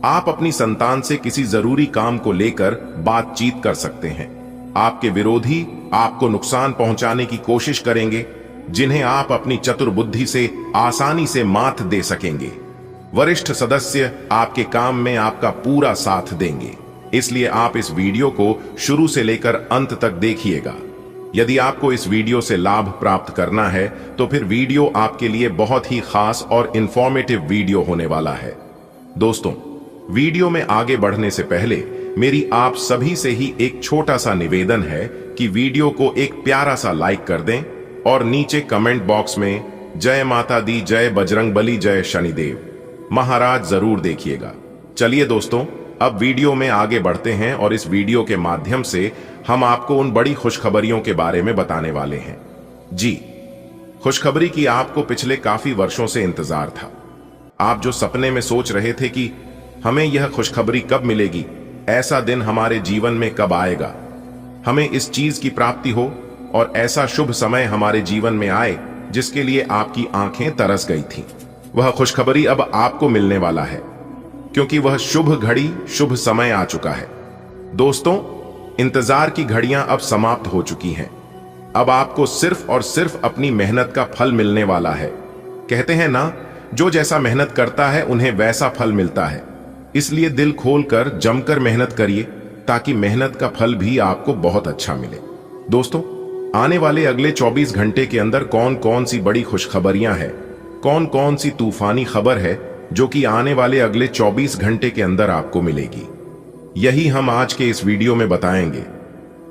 आप अपनी संतान से किसी जरूरी काम को लेकर बातचीत कर सकते हैं। आपके विरोधी आपको नुकसान पहुंचाने की कोशिश करेंगे, जिन्हें आप अपनी चतुर बुद्धि से आसानी से मात दे सकेंगे। वरिष्ठ सदस्य आपके काम में आपका पूरा साथ देंगे, इसलिए आप इस वीडियो को शुरू से लेकर अंत तक देखिएगा। यदि आपको इस वीडियो से लाभ प्राप्त करना है तो फिर वीडियो आपके लिए बहुत ही खास और इंफॉर्मेटिव वीडियो होने वाला है। दोस्तों, वीडियो में आगे बढ़ने से पहले मेरी आप सभी से ही एक छोटा सा निवेदन है कि वीडियो को एक प्यारा सा लाइक कर दें और नीचे कमेंट बॉक्स में जय माता दी, जय बजरंगबली, जय शनिदेव महाराज जरूर देखिएगा। चलिए दोस्तों, अब वीडियो में आगे बढ़ते हैं और इस वीडियो के माध्यम से हम आपको उन बड़ी खुशखबरियों के बारे में बताने वाले हैं। जी, खुशखबरी की आपको पिछले काफी वर्षों से इंतजार था। आप जो सपने में सोच रहे थे कि हमें यह खुशखबरी कब मिलेगी, ऐसा दिन हमारे जीवन में कब आएगा, हमें इस चीज की प्राप्ति हो और ऐसा शुभ समय हमारे जीवन में आए जिसके लिए आपकी आंखें तरस गई थीं, वह खुशखबरी अब आपको मिलने वाला है, क्योंकि वह शुभ घड़ी, शुभ समय आ चुका है। दोस्तों, इंतजार की घड़ियां अब समाप्त हो चुकी हैं। अब आपको सिर्फ और सिर्फ अपनी मेहनत का फल मिलने वाला है। कहते हैं ना, जो जैसा मेहनत करता है उन्हें वैसा फल मिलता है। इसलिए दिल खोलकर जमकर मेहनत करिए ताकि मेहनत का फल भी आपको बहुत अच्छा मिले। दोस्तों, आने वाले अगले 24 घंटे के अंदर कौन कौन सी बड़ी खुशखबरियां हैं, कौन कौन सी तूफानी खबर है जो कि आने वाले अगले 24 घंटे के अंदर आपको मिलेगी, यही हम आज के इस वीडियो में बताएंगे।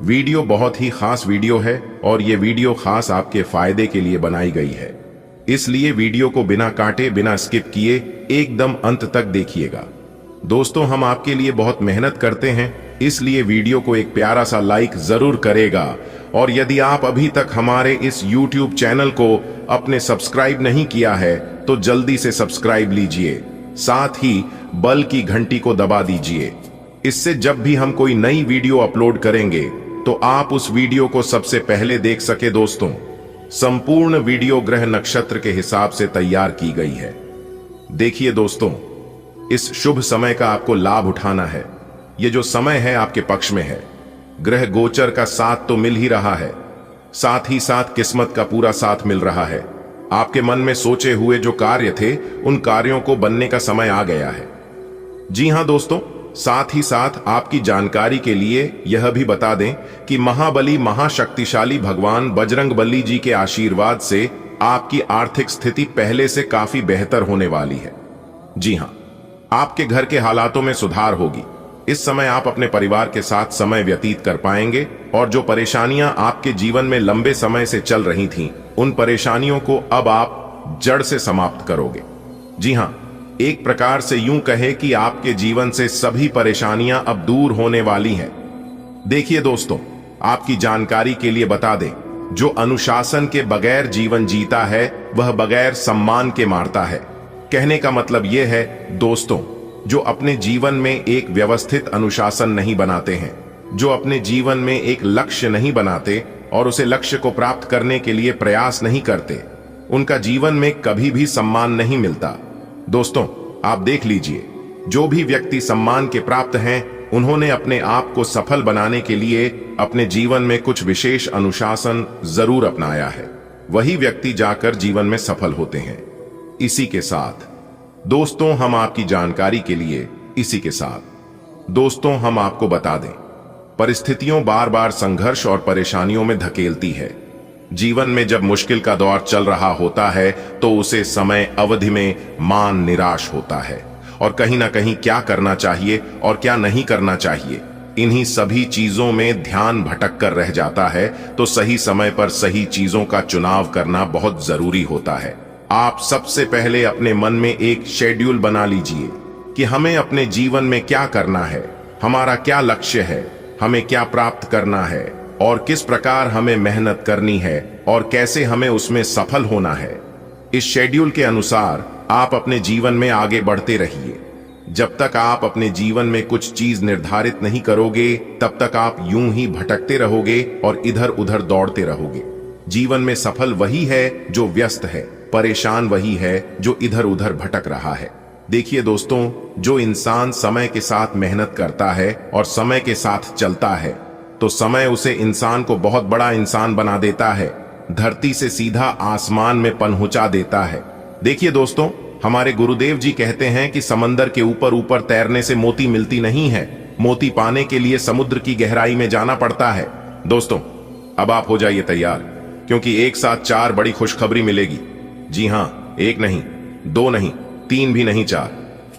वीडियो बहुत ही खास वीडियो है और यह वीडियो खास आपके फायदे के लिए बनाई गई है, इसलिए वीडियो को बिना काटे, बिना स्किप किए एकदम अंत तक देखिएगा। दोस्तों, हम आपके लिए बहुत मेहनत करते हैं, इसलिए वीडियो को एक प्यारा सा लाइक जरूर करेगा। और यदि आप अभी तक हमारे इस YouTube चैनल को अपने सब्सक्राइब नहीं किया है तो जल्दी से सब्सक्राइब लीजिए, साथ ही बेल की घंटी को दबा दीजिए। इससे जब भी हम कोई नई वीडियो अपलोड करेंगे तो आप उस वीडियो को सबसे पहले देख सके। दोस्तों, संपूर्ण वीडियो ग्रह नक्षत्र के हिसाब से तैयार की गई है। देखिए दोस्तों, इस शुभ समय का आपको लाभ उठाना है। ये जो समय है आपके पक्ष में है। ग्रह गोचर का साथ तो मिल ही रहा है, साथ ही साथ किस्मत का पूरा साथ मिल रहा है। आपके मन में सोचे हुए जो कार्य थे, उन कार्यों को बनने का समय आ गया है। जी हां दोस्तों, साथ ही साथ आपकी जानकारी के लिए यह भी बता दें कि महाबली महाशक्तिशाली भगवान बजरंगबली जी के आशीर्वाद से आपकी आर्थिक स्थिति पहले से काफी बेहतर होने वाली है। जी हां, आपके घर के हालातों में सुधार होगी। इस समय आप अपने परिवार के साथ समय व्यतीत कर पाएंगे और जो परेशानियां आपके जीवन में लंबे समय से चल रही थीं, उन परेशानियों को अब आप जड़ से समाप्त करोगे। जी हां, एक प्रकार से यूं कहे कि आपके जीवन से सभी परेशानियां अब दूर होने वाली हैं। देखिए दोस्तों, आपकी जानकारी के लिए बता दें, जो अनुशासन के बगैर जीवन जीता है वह बगैर सम्मान के मारता है। कहने का मतलब यह है दोस्तों, जो अपने जीवन में एक व्यवस्थित अनुशासन नहीं बनाते हैं, जो अपने जीवन में एक लक्ष्य नहीं बनाते और उसे लक्ष्य को प्राप्त करने के लिए प्रयास नहीं करते, उनका जीवन में कभी भी सम्मान नहीं मिलता। दोस्तों, आप देख लीजिए, जो भी व्यक्ति सम्मान के प्राप्त हैं, उन्होंने अपने आप को सफल बनाने के लिए अपने जीवन में कुछ विशेष अनुशासन जरूर अपनाया है। वही व्यक्ति जाकर जीवन में सफल होते हैं। इसी के साथ दोस्तों, हम आपकी जानकारी के लिए दोस्तों हम आपको बता दें, परिस्थितियों बार बार संघर्ष और परेशानियों में धकेलती है। जीवन में जब मुश्किल का दौर चल रहा होता है तो उसे समय अवधि में मान निराश होता है और कहीं ना कहीं क्या करना चाहिए और क्या नहीं करना चाहिए, इन्हीं सभी चीजों में ध्यान भटक कर रह जाता है। तो सही समय पर सही चीजों का चुनाव करना बहुत जरूरी होता है। आप सबसे पहले अपने मन में एक शेड्यूल बना लीजिए कि हमें अपने जीवन में क्या करना है, हमारा क्या लक्ष्य है, हमें क्या प्राप्त करना है और किस प्रकार हमें मेहनत करनी है और कैसे हमें उसमें सफल होना है। इस शेड्यूल के अनुसार आप अपने जीवन में आगे बढ़ते रहिए। जब तक आप अपने जीवन में कुछ चीज निर्धारित नहीं करोगे तब तक आप यूं ही भटकते रहोगे और इधर उधर दौड़ते रहोगे। जीवन में सफल वही है जो व्यस्त है, परेशान वही है जो इधर उधर भटक रहा है। देखिए दोस्तों, जो इंसान समय के साथ मेहनत करता है और समय के साथ चलता है तो समय उसे इंसान को बहुत बड़ा इंसान बना देता है, धरती से सीधा आसमान में पहुंचा देता है। देखिए दोस्तों, हमारे गुरुदेव जी कहते हैं कि समंदर के ऊपर ऊपर तैरने से मोती मिलती नहीं है, मोती पाने के लिए समुद्र की गहराई में जाना पड़ता है। दोस्तों, अब आप हो जाइए तैयार, क्योंकि एक साथ 4 बड़ी खुशखबरी मिलेगी। जी हाँ, 1 नहीं, 2 नहीं, 3 भी नहीं, 4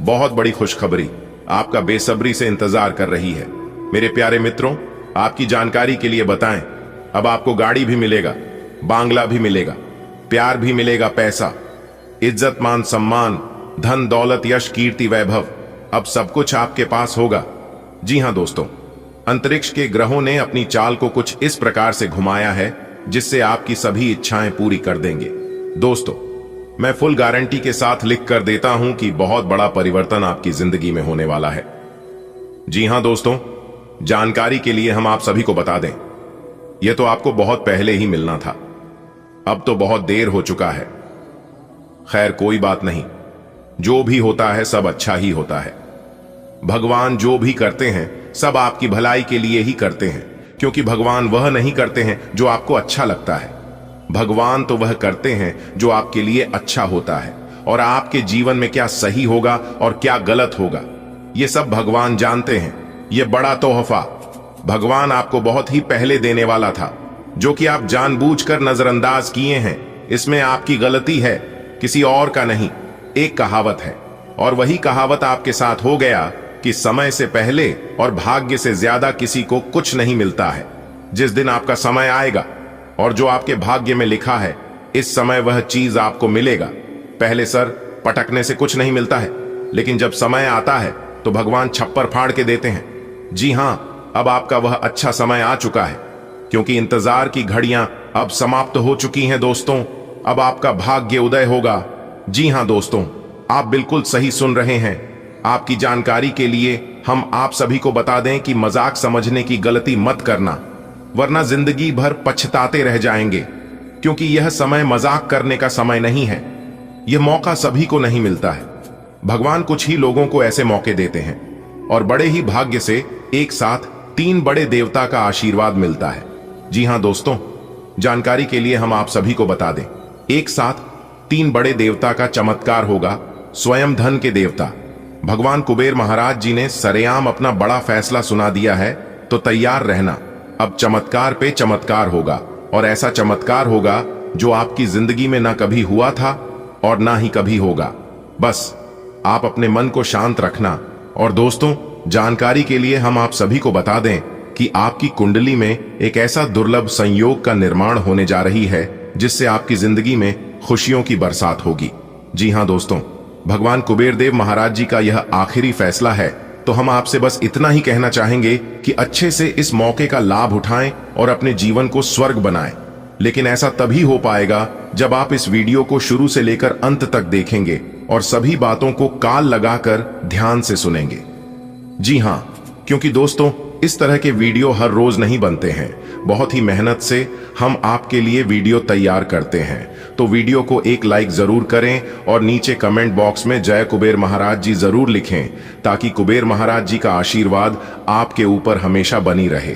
बहुत बड़ी खुशखबरी आपका बेसब्री से इंतजार कर रही है। मेरे प्यारे मित्रों, आपकी जानकारी के लिए बताएं, अब आपको गाड़ी भी मिलेगा, बांग्ला भी मिलेगा, प्यार भी मिलेगा, पैसा, इज्जत, मान सम्मान, धन दौलत, यश, कीर्ति, वैभव, अब सब कुछ आपके पास होगा। जी हां दोस्तों, अंतरिक्ष के ग्रहों ने अपनी चाल को कुछ इस प्रकार से घुमाया है जिससे आपकी सभी इच्छाएं पूरी कर देंगे। दोस्तों, मैं फुल गारंटी के साथ लिख कर देता हूं कि बहुत बड़ा परिवर्तन आपकी जिंदगी में होने वाला है। जी हां दोस्तों, जानकारी के लिए हम आप सभी को बता दें, यह तो आपको बहुत पहले ही मिलना था, अब तो बहुत देर हो चुका है। खैर कोई बात नहीं, जो भी होता है सब अच्छा ही होता है। भगवान जो भी करते हैं सब आपकी भलाई के लिए ही करते हैं, क्योंकि भगवान वह नहीं करते हैं जो आपको अच्छा लगता है। भगवान तो वह करते हैं जो आपके लिए अच्छा होता है, और आपके जीवन में क्या सही होगा और क्या गलत होगा ये सब भगवान जानते हैं। ये बड़ा तोहफा भगवान आपको बहुत ही पहले देने वाला था, जो कि आप जानबूझकर नजरअंदाज किए हैं। इसमें आपकी गलती है, किसी और का नहीं। एक कहावत है, और वही कहावत आपके साथ हो गया कि समय से पहले और भाग्य से ज्यादा किसी को कुछ नहीं मिलता है। जिस दिन आपका समय आएगा और जो आपके भाग्य में लिखा है, इस समय वह चीज आपको मिलेगा। पहले सर पटकने से कुछ नहीं मिलता है, लेकिन जब समय आता है तो भगवान छप्पर फाड़ के देते हैं। जी हां, अब आपका वह अच्छा समय आ चुका है, क्योंकि इंतजार की घड़ियां अब समाप्त हो चुकी हैं। दोस्तों, अब आपका भाग्य उदय होगा। जी हां दोस्तों, आप बिल्कुल सही सुन रहे हैं। आपकी जानकारी के लिए हम आप सभी को बता दें कि मजाक समझने की गलती मत करना, वरना जिंदगी भर पछताते रह जाएंगे, क्योंकि यह समय मजाक करने का समय नहीं है। यह मौका सभी को नहीं मिलता है। भगवान कुछ ही लोगों को ऐसे मौके देते हैं, और बड़े ही भाग्य से एक साथ 3 बड़े देवता का आशीर्वाद मिलता है। जी हां दोस्तों, जानकारी के लिए हम आप सभी को बता दें, एक साथ 3 बड़े देवता का चमत्कार होगा। स्वयं धन के देवता भगवान कुबेर महाराज जी ने सरेआम अपना बड़ा फैसला सुना दिया है, तो तैयार रहना। अब चमत्कार पे चमत्कार होगा, और ऐसा चमत्कार होगा जो आपकी जिंदगी में ना कभी हुआ था और ना ही कभी होगा। बस आप अपने मन को शांत रखना। और दोस्तों, जानकारी के लिए हम आप सभी को बता दें कि आपकी कुंडली में एक ऐसा दुर्लभ संयोग का निर्माण होने जा रही है जिससे आपकी जिंदगी में खुशियों की बरसात होगी। जी हां दोस्तों, भगवान कुबेर देव महाराज जी का यह आखिरी फैसला है, तो हम आपसे बस इतना ही कहना चाहेंगे कि अच्छे से इस मौके का लाभ उठाएं और अपने जीवन को स्वर्ग बनाएं। लेकिन ऐसा तभी हो पाएगा जब आप इस वीडियो को शुरू से लेकर अंत तक देखेंगे और सभी बातों को कान लगाकर ध्यान से सुनेंगे। जी हां, क्योंकि दोस्तों, इस तरह के वीडियो हर रोज नहीं बनते हैं। बहुत ही मेहनत से हम आपके लिए वीडियो तैयार करते हैं। तो वीडियो को एक लाइक जरूर करें और नीचे कमेंट बॉक्स में जय कुबेर महाराज जी जरूर लिखें, ताकि कुबेर महाराज जी का आशीर्वाद आपके ऊपर हमेशा बनी रहे।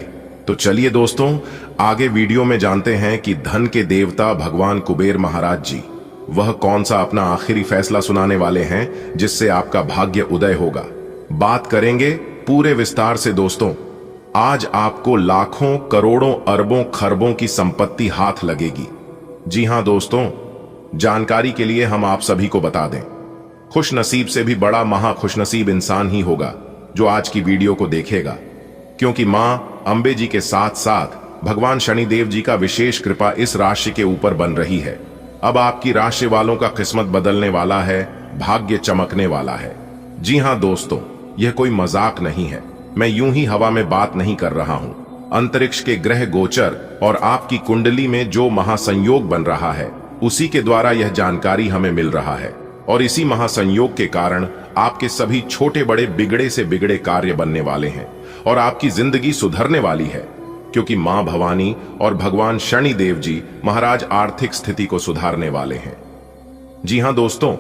तो चलिए दोस्तों, आगे वीडियो में जानते हैं कि धन के देवता भगवान कुबेर महाराज जी वह कौन सा अपना आखिरी फैसला सुनाने वाले हैं जिससे आपका भाग्य उदय होगा। बात करेंगे पूरे विस्तार से दोस्तों। आज आपको लाखों करोड़ों अरबों खरबों की संपत्ति हाथ लगेगी। जी हां दोस्तों, जानकारी के लिए हम आप सभी को बता दें, खुश नसीब से भी बड़ा महा खुशनसीब इंसान ही होगा जो आज की वीडियो को देखेगा, क्योंकि मां अंबे जी के साथ साथ भगवान शनिदेव जी का विशेष कृपा इस राशि के ऊपर बन रही है। अब आपकी राशि वालों का किस्मत बदलने वाला है, भाग्य चमकने वाला है। जी हां दोस्तों, यह कोई मजाक नहीं है। मैं यूं ही हवा में बात नहीं कर रहा हूं। अंतरिक्ष के ग्रह गोचर और आपकी कुंडली में जो महासंयोग बन रहा है, उसी के द्वारा यह जानकारी हमें मिल रहा है। और इसी महासंयोग के कारण आपके सभी छोटे बड़े बिगड़े से बिगड़े कार्य बनने वाले हैं और आपकी जिंदगी सुधरने वाली है, क्योंकि मां भवानी और भगवान शनिदेव जी महाराज आर्थिक स्थिति को सुधारने वाले हैं। जी हां दोस्तों,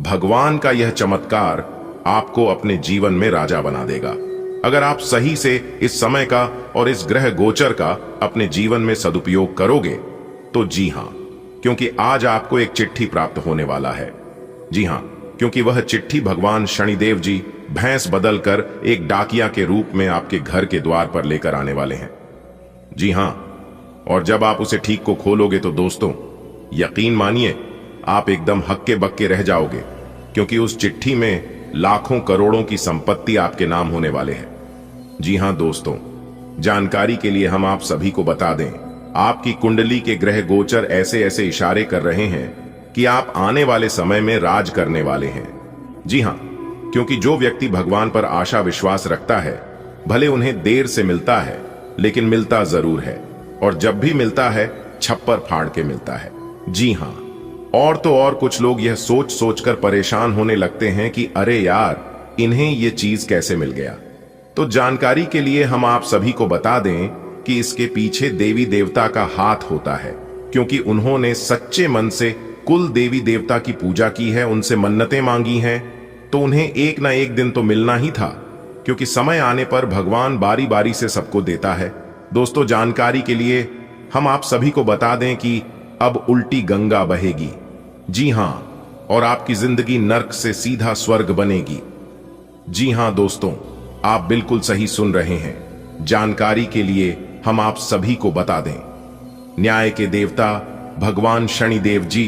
भगवान का यह चमत्कार आपको अपने जीवन में राजा बना देगा अगर आप सही से इस समय का और इस ग्रह गोचर का अपने जीवन में सदुपयोग करोगे तो। जी हां, क्योंकि आज आपको एक चिट्ठी प्राप्त होने वाला है। जी हां, क्योंकि वह चिट्ठी भगवान शनिदेव जी भैंस बदलकर एक डाकिया के रूप में आपके घर के द्वार पर लेकर आने वाले हैं। जी हां, और जब आप उसे ठीक को खोलोगे तो दोस्तों, यकीन मानिए आप एकदम हक्के बक्के रह जाओगे, क्योंकि उस चिट्ठी में लाखों करोड़ों की संपत्ति आपके नाम होने वाले हैं। जी हां दोस्तों, जानकारी के लिए हम आप सभी को बता दें, आपकी कुंडली के ग्रह गोचर ऐसे ऐसे इशारे कर रहे हैं कि आप आने वाले समय में राज करने वाले हैं। जी हां, क्योंकि जो व्यक्ति भगवान पर आशा विश्वास रखता है, भले उन्हें देर से मिलता है, लेकिन मिलता जरूर है, और जब भी मिलता है छप्पर फाड़ के मिलता है। जी हां, और तो और कुछ लोग यह सोच सोचकर परेशान होने लगते हैं कि अरे यार, इन्हें यह चीज कैसे मिल गया। तो जानकारी के लिए हम आप सभी को बता दें कि इसके पीछे देवी देवता का हाथ होता है, क्योंकि उन्होंने सच्चे मन से कुल देवी देवता की पूजा की है, उनसे मन्नतें मांगी हैं, तो उन्हें एक ना एक दिन तो मिलना ही था, क्योंकि समय आने पर भगवान बारी बारी से सबको देता है। दोस्तों, जानकारी के लिए हम आप सभी को बता दें कि अब उल्टी गंगा बहेगी। जी हां, और आपकी जिंदगी नर्क से सीधा स्वर्ग बनेगी। जी हां दोस्तों, आप बिल्कुल सही सुन रहे हैं। जानकारी के लिए हम आप सभी को बता दें, न्याय के देवता भगवान शनिदेव जी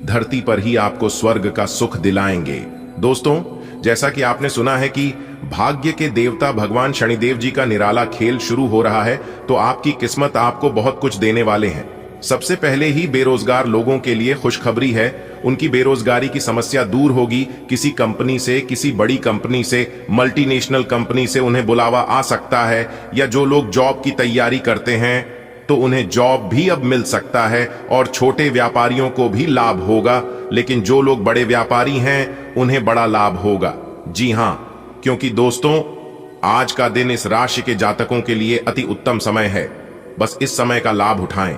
धरती पर ही आपको स्वर्ग का सुख दिलाएंगे। दोस्तों, जैसा कि आपने सुना है कि भाग्य के देवता भगवान शनिदेव जी का निराला खेल शुरू हो रहा है, तो आपकी किस्मत आपको बहुत कुछ देने वाले हैं। सबसे पहले ही बेरोजगार लोगों के लिए खुशखबरी है, उनकी बेरोजगारी की समस्या दूर होगी। किसी कंपनी से, किसी बड़ी कंपनी से, मल्टीनेशनल कंपनी से उन्हें बुलावा आ सकता है, या जो लोग जॉब की तैयारी करते हैं तो उन्हें जॉब भी अब मिल सकता है, और छोटे व्यापारियों को भी लाभ होगा, लेकिन जो लोग बड़े व्यापारी हैं उन्हें बड़ा लाभ होगा। जी हां, क्योंकि दोस्तों, आज का दिन इस राशि के जातकों के लिए अति उत्तम समय है। बस इस समय का लाभ उठाएं।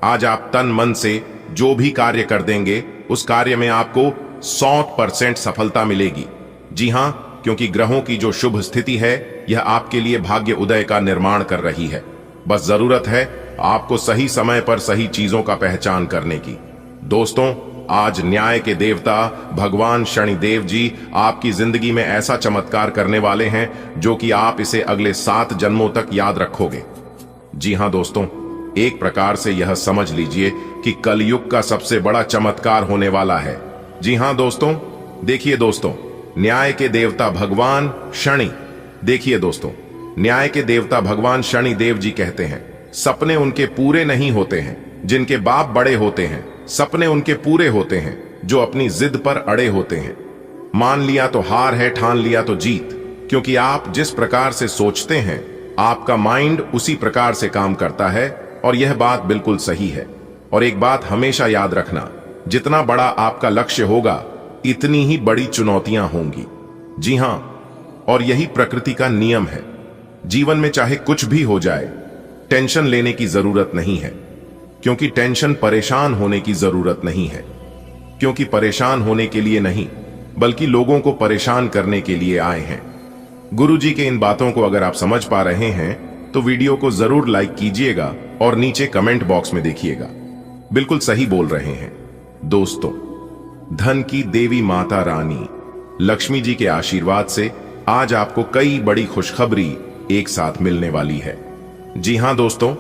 आज आप तन मन से जो भी कार्य कर देंगे, उस कार्य में आपको 100% सफलता मिलेगी। जी हां, क्योंकि ग्रहों की जो शुभ स्थिति है, यह आपके लिए भाग्य उदय का निर्माण कर रही है। बस जरूरत है आपको सही समय पर सही चीजों का पहचान करने की। दोस्तों, आज न्याय के देवता भगवान शनिदेव जी आपकी जिंदगी में ऐसा चमत्कार करने वाले हैं जो कि आप इसे अगले 7 जन्मों तक याद रखोगे। जी हां दोस्तों, एक प्रकार से यह समझ लीजिए कि कलयुग का सबसे बड़ा चमत्कार होने वाला है। जी हां दोस्तों, देखिए दोस्तों, न्याय के देवता भगवान शनि, देखिए दोस्तों, न्याय के देवता भगवान शनिदेव जी कहते हैं, सपने उनके पूरे नहीं होते हैं जिनके बाप बड़े होते हैं, सपने उनके पूरे होते हैं जो अपनी जिद पर अड़े होते हैं। मान लिया तो हार है, ठान लिया तो जीत, क्योंकि आप जिस प्रकार से सोचते हैं, आपका माइंड उसी प्रकार से काम करता है, और यह बात बिल्कुल सही है। और एक बात हमेशा याद रखना, जितना बड़ा आपका लक्ष्य होगा, इतनी ही बड़ी चुनौतियां होंगी। जी हां, और यही प्रकृति का नियम है। जीवन में चाहे कुछ भी हो जाए, टेंशन लेने की जरूरत नहीं है, क्योंकि टेंशन परेशान होने की जरूरत नहीं है, क्योंकि परेशान होने के लिए नहीं, बल्कि लोगों को परेशान करने के लिए आए हैं। गुरुजी के इन बातों को अगर आप समझ पा रहे हैं तो वीडियो को जरूर लाइक कीजिएगा और नीचे कमेंट बॉक्स में देखिएगा। बिल्कुल सही बोल रहे हैं दोस्तों। धन की देवी माता रानी लक्ष्मी जी के आशीर्वाद से आज आपको कई बड़ी खुशखबरी एक साथ मिलने वाली है। जी हां दोस्तों,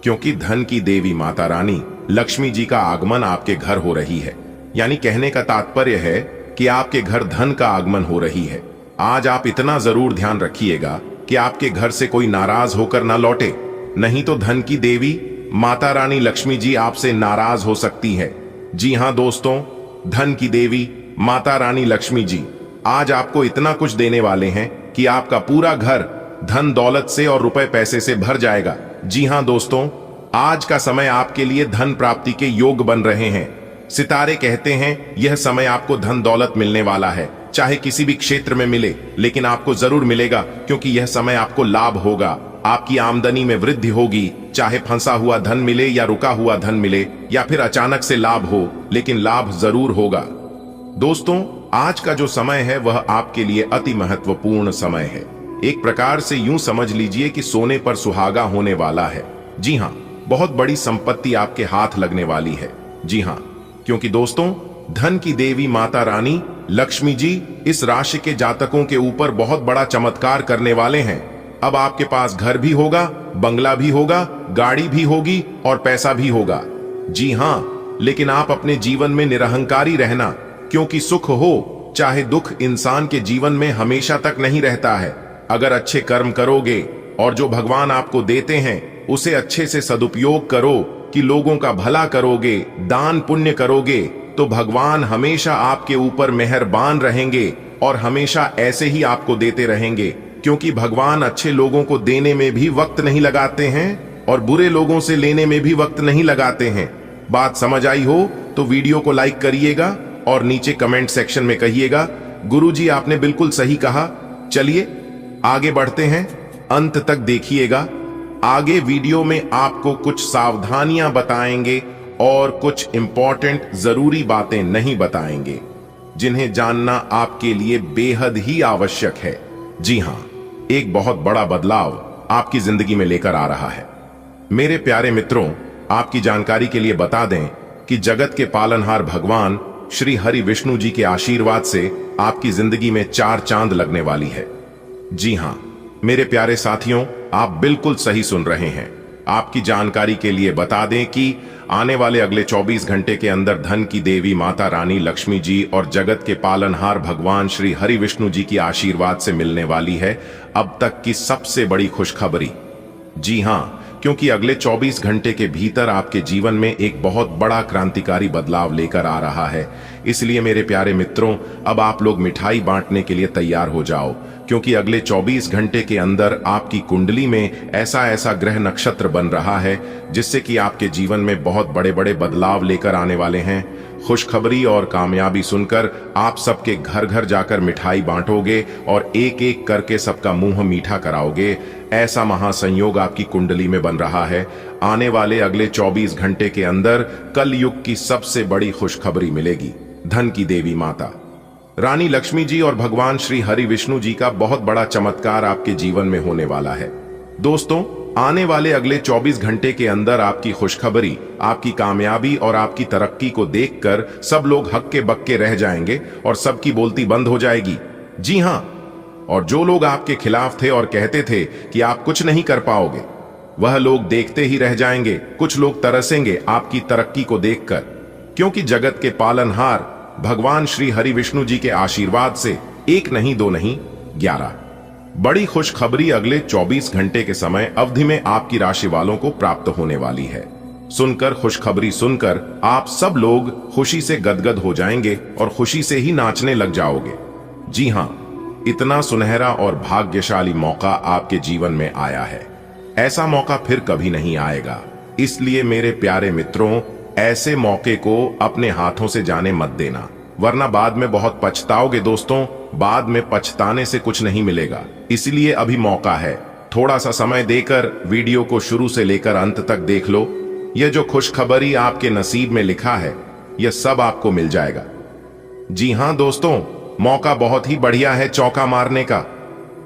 क्योंकि धन की देवी माता रानी लक्ष्मी जी का आगमन आपके घर हो रही है, यानी कहने का तात्पर्य है कि आपके घर धन का आगमन हो रही है। आज आप इतना जरूर ध्यान रखिएगा कि आपके घर से कोई नाराज होकर ना लौटे, नहीं तो धन की देवी माता रानी लक्ष्मी जी आपसे नाराज हो सकती है। जी हां दोस्तों, धन की देवी माता रानी लक्ष्मी जी आज आपको इतना कुछ देने वाले हैं कि आपका पूरा घर धन दौलत से और रुपए पैसे से भर जाएगा। जी हां दोस्तों, आज का समय आपके लिए धन प्राप्ति के योग बन रहे हैं। सितारे कहते हैं यह समय आपको धन दौलत मिलने वाला है, चाहे किसी भी क्षेत्र में मिले, लेकिन आपको जरूर मिलेगा, क्योंकि यह समय आपको लाभ होगा। आपकी आमदनी में वृद्धि होगी, चाहे फंसा हुआ धन मिले या रुका हुआ धन मिले या फिर अचानक से लाभ हो, लेकिन लाभ जरूर होगा। दोस्तों, आज का जो समय है वह आपके लिए अति महत्वपूर्ण समय है। एक प्रकार से यूं समझ लीजिए कि सोने पर सुहागा होने वाला है। जी हां, बहुत बड़ी संपत्ति आपके हाथ लगने वाली है। जी हां, क्योंकि दोस्तों, धन की देवी माता रानी लक्ष्मी जी इस राशि के जातकों के ऊपर बहुत बड़ा चमत्कार करने वाले हैं। अब आपके पास घर भी होगा, बंगला भी होगा, गाड़ी भी होगी और पैसा भी होगा। जी हां, लेकिन आप अपने जीवन में निरहंकारी रहना, क्योंकि सुख हो चाहे दुख इंसान के जीवन में हमेशा तक नहीं रहता है। अगर अच्छे कर्म करोगे और जो भगवान आपको देते हैं उसे अच्छे से सदुपयोग करो कि लोगों का भला करोगे, दान पुण्य करोगे, तो भगवान हमेशा आपके ऊपर मेहरबान रहेंगे और हमेशा ऐसे ही आपको देते रहेंगे, क्योंकि भगवान अच्छे लोगों को देने में भी वक्त नहीं लगाते हैं और बुरे लोगों से लेने में भी वक्त नहीं लगाते हैं। बात समझ आई हो तो वीडियो को लाइक करिएगा और नीचे कमेंट सेक्शन में कहिएगा गुरुजी आपने बिल्कुल सही कहा। चलिए आगे बढ़ते हैं, अंत तक देखिएगा। आगे वीडियो में आपको कुछ सावधानियां बताएंगे और कुछ इंपॉर्टेंट जरूरी बातें नहीं बताएंगे, जिन्हें जानना आपके लिए बेहद ही आवश्यक है। जी हां, एक बहुत बड़ा बदलाव आपकी जिंदगी में लेकर आ रहा है। मेरे प्यारे मित्रों, आपकी जानकारी के लिए बता दें कि जगत के पालनहार भगवान श्री हरि विष्णु जी के आशीर्वाद से आपकी जिंदगी में 4 चांद लगने वाली है। जी हां मेरे प्यारे साथियों, आप बिल्कुल सही सुन रहे हैं। आपकी जानकारी के लिए बता दें कि आने वाले अगले 24 घंटे के अंदर धन की देवी माता रानी लक्ष्मी जी और जगत के पालनहार भगवान श्री हरि विष्णु जी की आशीर्वाद से मिलने वाली है अब तक की सबसे बड़ी खुशखबरी। जी हां, क्योंकि अगले 24 घंटे के भीतर आपके जीवन में एक बहुत बड़ा क्रांतिकारी बदलाव लेकर आ रहा है। इसलिए मेरे प्यारे मित्रों, अब आप लोग मिठाई बांटने के लिए तैयार हो जाओ, क्योंकि अगले 24 घंटे के अंदर आपकी कुंडली में ऐसा ग्रह नक्षत्र बन रहा है जिससे कि आपके जीवन में बहुत बड़े बड़े बदलाव लेकर आने वाले हैं। खुशखबरी और कामयाबी सुनकर आप सबके घर घर जाकर मिठाई बांटोगे और एक एक करके सबका मुंह मीठा कराओगे। ऐसा महासंयोग आपकी कुंडली में बन रहा है। आने वाले अगले 24 घंटे के अंदर कल युग की सबसे बड़ी खुशखबरी मिलेगी। धन की देवी माता रानी लक्ष्मी जी और भगवान श्री हरि विष्णु जी का बहुत बड़ा चमत्कार आपके जीवन में होने वाला है। दोस्तों, आने वाले अगले 24 घंटे के अंदर आपकी खुशखबरी, आपकी कामयाबी और आपकी तरक्की को देखकर सब लोग हक्के बक्के रह जाएंगे और सबकी बोलती बंद हो जाएगी। जी हां, और जो लोग आपके खिलाफ थे और कहते थे कि आप कुछ नहीं कर पाओगे, वह लोग देखते ही रह जाएंगे। कुछ लोग तरसेंगे आपकी तरक्की को देखकर, क्योंकि जगत के पालनहार भगवान श्री हरि विष्णु जी के आशीर्वाद से 1 नहीं 2 नहीं 11 बड़ी खुशखबरी अगले 24 घंटे के समय अवधि में आपकी राशि वालों को प्राप्त होने वाली है। सुनकर खुशखबरी सुनकर आप सब लोग खुशी से गदगद हो जाएंगे और खुशी से ही नाचने लग जाओगे। जी हां, इतना सुनहरा और भाग्यशाली मौका आपके जीवन में आया है। ऐसा मौका फिर कभी नहीं आएगा। इसलिए मेरे प्यारे मित्रों, ऐसे मौके को अपने हाथों से जाने मत देना, वरना बाद में बहुत पछताओगे। दोस्तों, बाद में पछताने से कुछ नहीं मिलेगा। इसलिए अभी मौका है, थोड़ा सा समय देकर वीडियो को शुरू से लेकर अंत तक देख लो। यह जो खुशखबरी आपके नसीब में लिखा है, यह सब आपको मिल जाएगा। जी हां दोस्तों, मौका बहुत ही बढ़िया है चौका मारने का।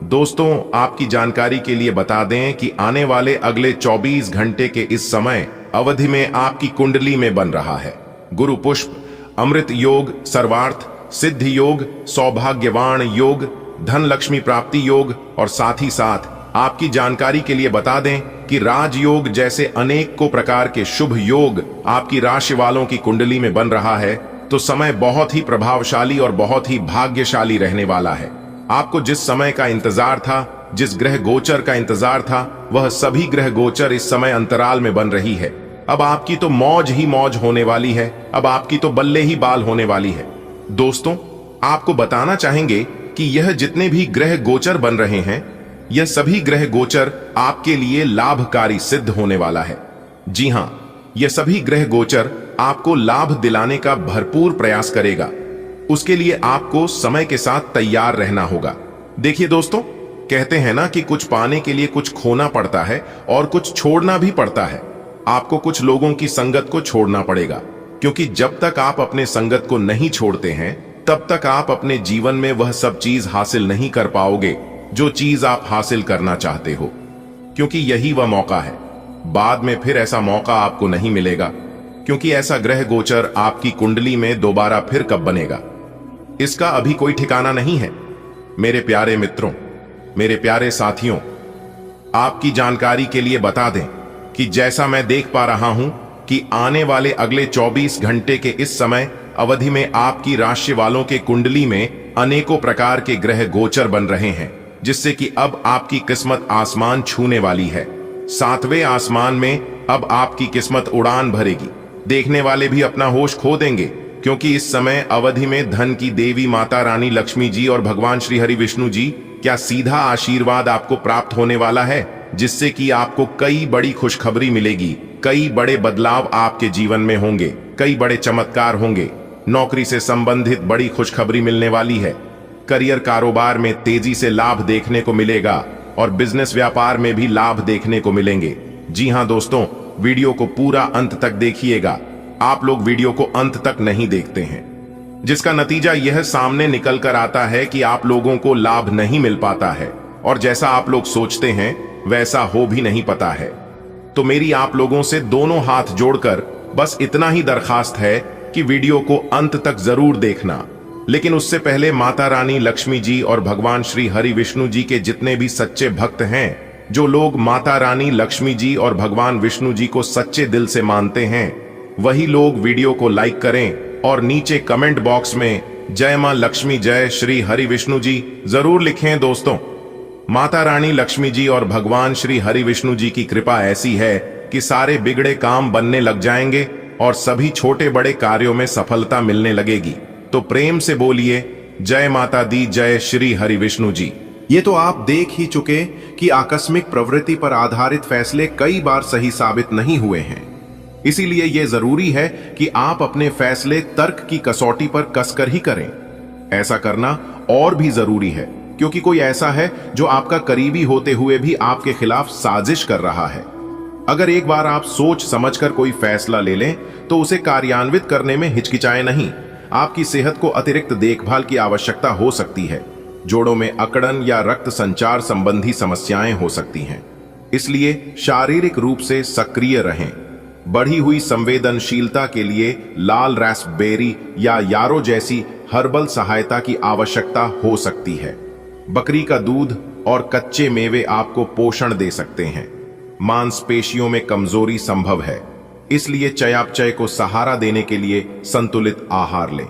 दोस्तों, आपकी जानकारी के लिए बता दें कि आने वाले अगले 24 घंटे के इस समय अवधि में आपकी कुंडली में बन रहा है गुरु पुष्प, अमृत योग, सर्वार्थ, सिद्धि योग, सौभाग्यवान योग, धन लक्ष्मी प्राप्ति योग और साथ ही साथ आपकी जानकारी के लिए बता दें कि राजयोग जैसे अनेक को प्रकार के शुभ योग आपकी राशि वालों की कुंडली में बन रहा है तो समय बहुत ही प्रभावशाली और बहुत ही भाग्यशाली रहने वाला है। आपको जिस समय का इंतजार था, जिस ग्रह गोचर का इंतजार था, वह सभी ग्रह गोचर इस समय अंतराल में बन रही है। अब आपकी तो मौज ही मौज होने वाली है, अब आपकी तो बल्ले ही बाल होने वाली है। दोस्तों, आपको बताना चाहेंगे कि यह जितने भी ग्रह गोचर बन रहे हैं, यह सभी ग्रह गोचर आपके लिए लाभकारी सिद्ध होने वाला है। जी हां, यह सभी ग्रह गोचर आपको लाभ दिलाने का भरपूर प्रयास करेगा। उसके लिए आपको समय के साथ तैयार रहना होगा। देखिए दोस्तों, कहते हैं ना कि कुछ पाने के लिए कुछ खोना पड़ता है और कुछ छोड़ना भी पड़ता है। आपको कुछ लोगों की संगत को छोड़ना पड़ेगा, क्योंकि जब तक आप अपने संगत को नहीं छोड़ते हैं तब तक आप अपने जीवन में वह सब चीज हासिल नहीं कर पाओगे जो चीज आप हासिल करना चाहते हो, क्योंकि यही वह मौका है। बाद में फिर ऐसा मौका आपको नहीं मिलेगा, क्योंकि ऐसा ग्रह गोचर आपकी कुंडली में दोबारा फिर कब बनेगा, इसका अभी कोई ठिकाना नहीं है। मेरे प्यारे मित्रों, मेरे प्यारे साथियों, आपकी जानकारी के लिए बता दें कि जैसा मैं देख पा रहा हूं कि आने वाले अगले 24 घंटे के इस समय अवधि में आपकी राशि वालों के कुंडली में अनेकों प्रकार के ग्रह गोचर बन रहे हैं, जिससे कि अब आपकी किस्मत आसमान छूने वाली है। 7वें आसमान में अब आपकी किस्मत उड़ान भरेगी। देखने वाले भी अपना होश खो देंगे, क्योंकि इस समय अवधि में धन की देवी माता रानी लक्ष्मी जी और भगवान श्री हरि विष्णु जी क्या सीधा आशीर्वाद आपको प्राप्त होने वाला है, जिससे कि आपको कई बड़ी खुशखबरी मिलेगी। कई बड़े बदलाव आपके जीवन में होंगे, कई बड़े चमत्कार होंगे। नौकरी से संबंधित बड़ी खुशखबरी मिलने वाली है। करियर कारोबार में तेजी से लाभ देखने को मिलेगा और बिजनेस व्यापार में भी लाभ देखने को मिलेंगे। जी हां दोस्तों, वीडियो को पूरा अंत तक देखिएगा। आप लोग वीडियो को अंत तक नहीं देखते हैं, जिसका नतीजा यह सामने निकल कर आता है कि आप लोगों को लाभ नहीं मिल पाता है और जैसा आप लोग सोचते हैं वैसा हो भी नहीं पता है। तो मेरी आप लोगों से दोनों हाथ जोड़कर बस इतना ही दरखास्त है कि वीडियो को अंत तक जरूर देखना। लेकिन उससे पहले माता रानी लक्ष्मी जी और भगवान श्री हरि विष्णु जी के जितने भी सच्चे भक्त हैं, जो लोग माता रानी लक्ष्मी जी और भगवान विष्णु जी को सच्चे दिल से मानते हैं, वही लोग वीडियो को लाइक करें और नीचे कमेंट बॉक्स में जय मां लक्ष्मी, जय श्री हरि विष्णु जी जरूर लिखें। दोस्तों, माता रानी लक्ष्मी जी और भगवान श्री हरि विष्णु जी की कृपा ऐसी है कि सारे बिगड़े काम बनने लग जाएंगे और सभी छोटे बड़े कार्यों में सफलता मिलने लगेगी। तो प्रेम से बोलिए जय माता दी, जय श्री हरि विष्णु जी। ये तो आप देख ही चुके कि आकस्मिक प्रवृत्ति पर आधारित फैसले कई बार सही साबित नहीं हुए हैं। इसीलिए यह जरूरी है कि आप अपने फैसले तर्क की कसौटी पर कसकर ही करें। ऐसा करना और भी जरूरी है, क्योंकि कोई ऐसा है जो आपका करीबी होते हुए भी आपके खिलाफ साजिश कर रहा है। अगर एक बार आप सोच समझकर कोई फैसला ले लें तो उसे कार्यान्वित करने में हिचकिचाएं नहीं। आपकी सेहत को अतिरिक्त देखभाल की आवश्यकता हो सकती है। जोड़ों में अकड़न या रक्त संचार संबंधी समस्याएं हो सकती हैं, इसलिए शारीरिक रूप से सक्रिय रहें। बढ़ी हुई संवेदनशीलता के लिए लाल रास्पबेरी या यारो जैसी हर्बल सहायता की आवश्यकता हो सकती है। बकरी का दूध और कच्चे मेवे आपको पोषण दे सकते हैं। मांसपेशियों में कमजोरी संभव है, इसलिए चयापचय को सहारा देने के लिए संतुलित आहार लें।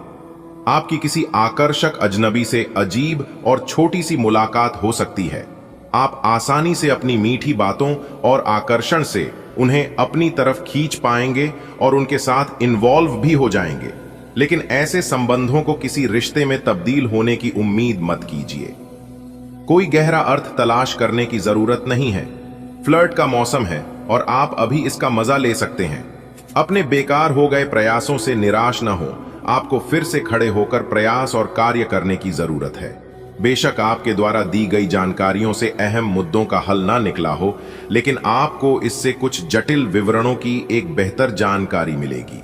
आपकी किसी आकर्षक अजनबी से अजीब और छोटी सी मुलाकात हो सकती है। आप आसानी से अपनी मीठी बातों और आकर्षण से उन्हें अपनी तरफ खींच पाएंगे और उनके साथ इन्वॉल्व भी हो जाएंगे। लेकिन ऐसे संबंधों को किसी रिश्ते में तब्दील होने की उम्मीद मत कीजिए। कोई गहरा अर्थ तलाश करने की जरूरत नहीं है। फ्लर्ट का मौसम है और आप अभी इसका मजा ले सकते हैं। अपने बेकार हो गए प्रयासों से निराश न हो। आपको फिर से खड़े होकर प्रयास और कार्य करने की जरूरत है। बेशक आपके द्वारा दी गई जानकारियों से अहम मुद्दों का हल ना निकला हो, लेकिन आपको इससे कुछ जटिल विवरणों की एक बेहतर जानकारी मिलेगी।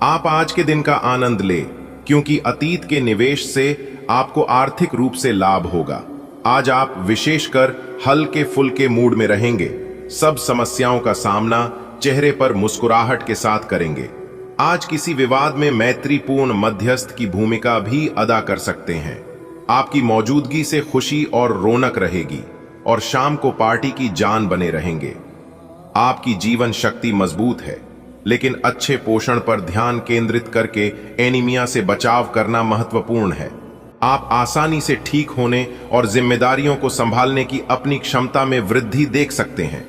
आप आज के दिन का आनंद ले, क्योंकि अतीत के निवेश से आपको आर्थिक रूप से लाभ होगा। आज आप विशेषकर हल्के फुल्के मूड में रहेंगे। सब समस्याओं का सामना चेहरे पर मुस्कुराहट के साथ करेंगे। आज किसी विवाद में मैत्रीपूर्ण मध्यस्थ की भूमिका भी अदा कर सकते हैं। आपकी मौजूदगी से खुशी और रौनक रहेगी। और शाम को पार्टी की जान बने रहेंगे। आपकी जीवन शक्ति मजबूत है, लेकिन अच्छे पोषण पर ध्यान केंद्रित करके एनीमिया से बचाव करना महत्वपूर्ण है। आप आसानी से ठीक होने और जिम्मेदारियों को संभालने की अपनी क्षमता में वृद्धि देख सकते हैं।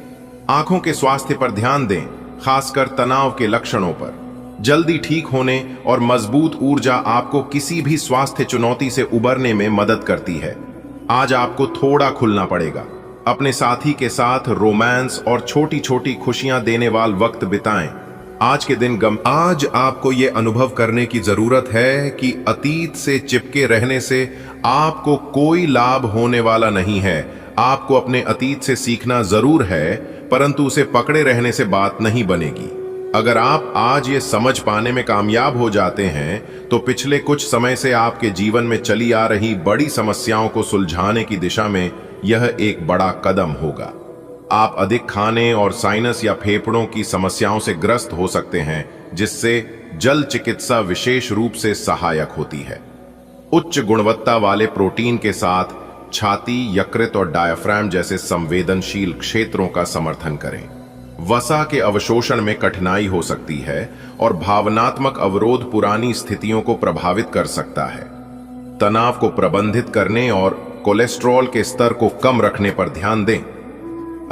आंखों के स्वास्थ्य पर ध्यान दें, खासकर तनाव के लक्षणों पर। जल्दी ठीक होने और मजबूत ऊर्जा आपको किसी भी स्वास्थ्य चुनौती से उबरने में मदद करती है। आज आपको थोड़ा खुलना पड़ेगा। अपने साथी के साथ रोमांस और छोटी छोटी खुशियां देने वाला वक्त बिताएं। आज आपको ये अनुभव करने की जरूरत है कि अतीत से चिपके रहने से आपको कोई लाभ होने वाला नहीं है। आपको अपने अतीत से सीखना जरूर है, परंतु उसे पकड़े रहने से बात नहीं बनेगी। अगर आप आज ये समझ पाने में कामयाब हो जाते हैं, तो पिछले कुछ समय से आपके जीवन में चली आ रही बड़ी समस्याओं को सुलझाने की दिशा में यह एक बड़ा कदम होगा। आप अधिक खाने और साइनस या फेफड़ों की समस्याओं से ग्रस्त हो सकते हैं, जिससे जल चिकित्सा विशेष रूप से सहायक होती है। उच्च गुणवत्ता वाले प्रोटीन के साथ छाती, यकृत और डायफ्राम जैसे संवेदनशील क्षेत्रों का समर्थन करें। वसा के अवशोषण में कठिनाई हो सकती है और भावनात्मक अवरोध पुरानी स्थितियों को प्रभावित कर सकता है। तनाव को प्रबंधित करने और कोलेस्ट्रॉल के स्तर को कम रखने पर ध्यान दें।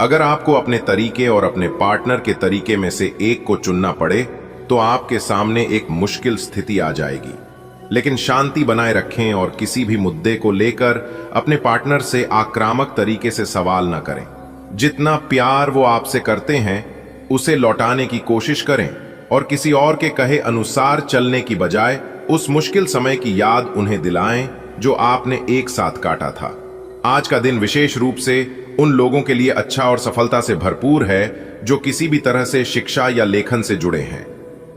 अगर आपको अपने तरीके और अपने पार्टनर के तरीके में से एक को चुनना पड़े, तो आपके सामने एक मुश्किल स्थिति आ जाएगी। लेकिन शांति बनाए रखें और किसी भी मुद्दे को लेकर अपने पार्टनर से आक्रामक तरीके से सवाल न करें। जितना प्यार वो आपसे करते हैं, उसे लौटाने की कोशिश करें और किसी और के कहे अनुसार चलने की बजाय उस मुश्किल समय की याद उन्हें दिलाएं जो आपने एक साथ काटा था। आज का दिन विशेष रूप से उन लोगों के लिए अच्छा और सफलता से भरपूर है जो किसी भी तरह से शिक्षा या लेखन से जुड़े हैं।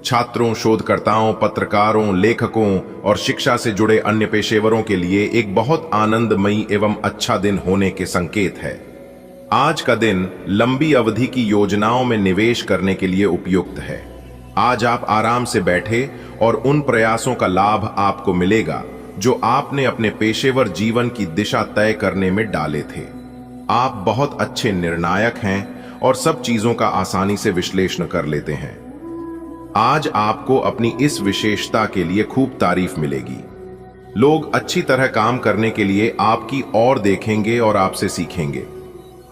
छात्रों, शोधकर्ताओं, पत्रकारों, लेखकों और शिक्षा से जुड़े अन्य पेशेवरों के लिए एक बहुत आनंदमयी एवं अच्छा दिन होने के संकेत है। आज का दिन लंबी अवधि की योजनाओं में निवेश करने के लिए उपयुक्त है। आज आप आराम से बैठे और उन प्रयासों का लाभ आपको मिलेगा जो आपने अपने पेशेवर जीवन की दिशा तय करने में डाले थे। आप बहुत अच्छे निर्णायक हैं और सब चीजों का आसानी से विश्लेषण कर लेते हैं। आज आपको अपनी इस विशेषता के लिए खूब तारीफ मिलेगी। लोग अच्छी तरह काम करने के लिए आपकी ओर देखेंगे और आपसे सीखेंगे।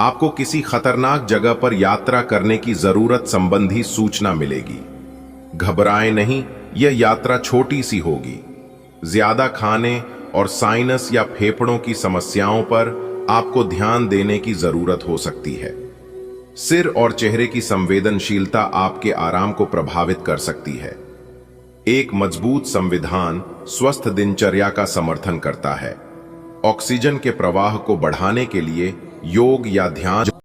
आपको किसी खतरनाक जगह पर यात्रा करने की जरूरत संबंधी सूचना मिलेगी। घबराएं नहीं, यह यात्रा छोटी सी होगी। ज्यादा खाने और साइनस या फेफड़ों की समस्याओं पर आपको ध्यान देने की जरूरत हो सकती है। सिर और चेहरे की संवेदनशीलता आपके आराम को प्रभावित कर सकती है। एक मजबूत संविधान स्वस्थ दिनचर्या का समर्थन करता है। ऑक्सीजन के प्रवाह को बढ़ाने के लिए योग या ध्यान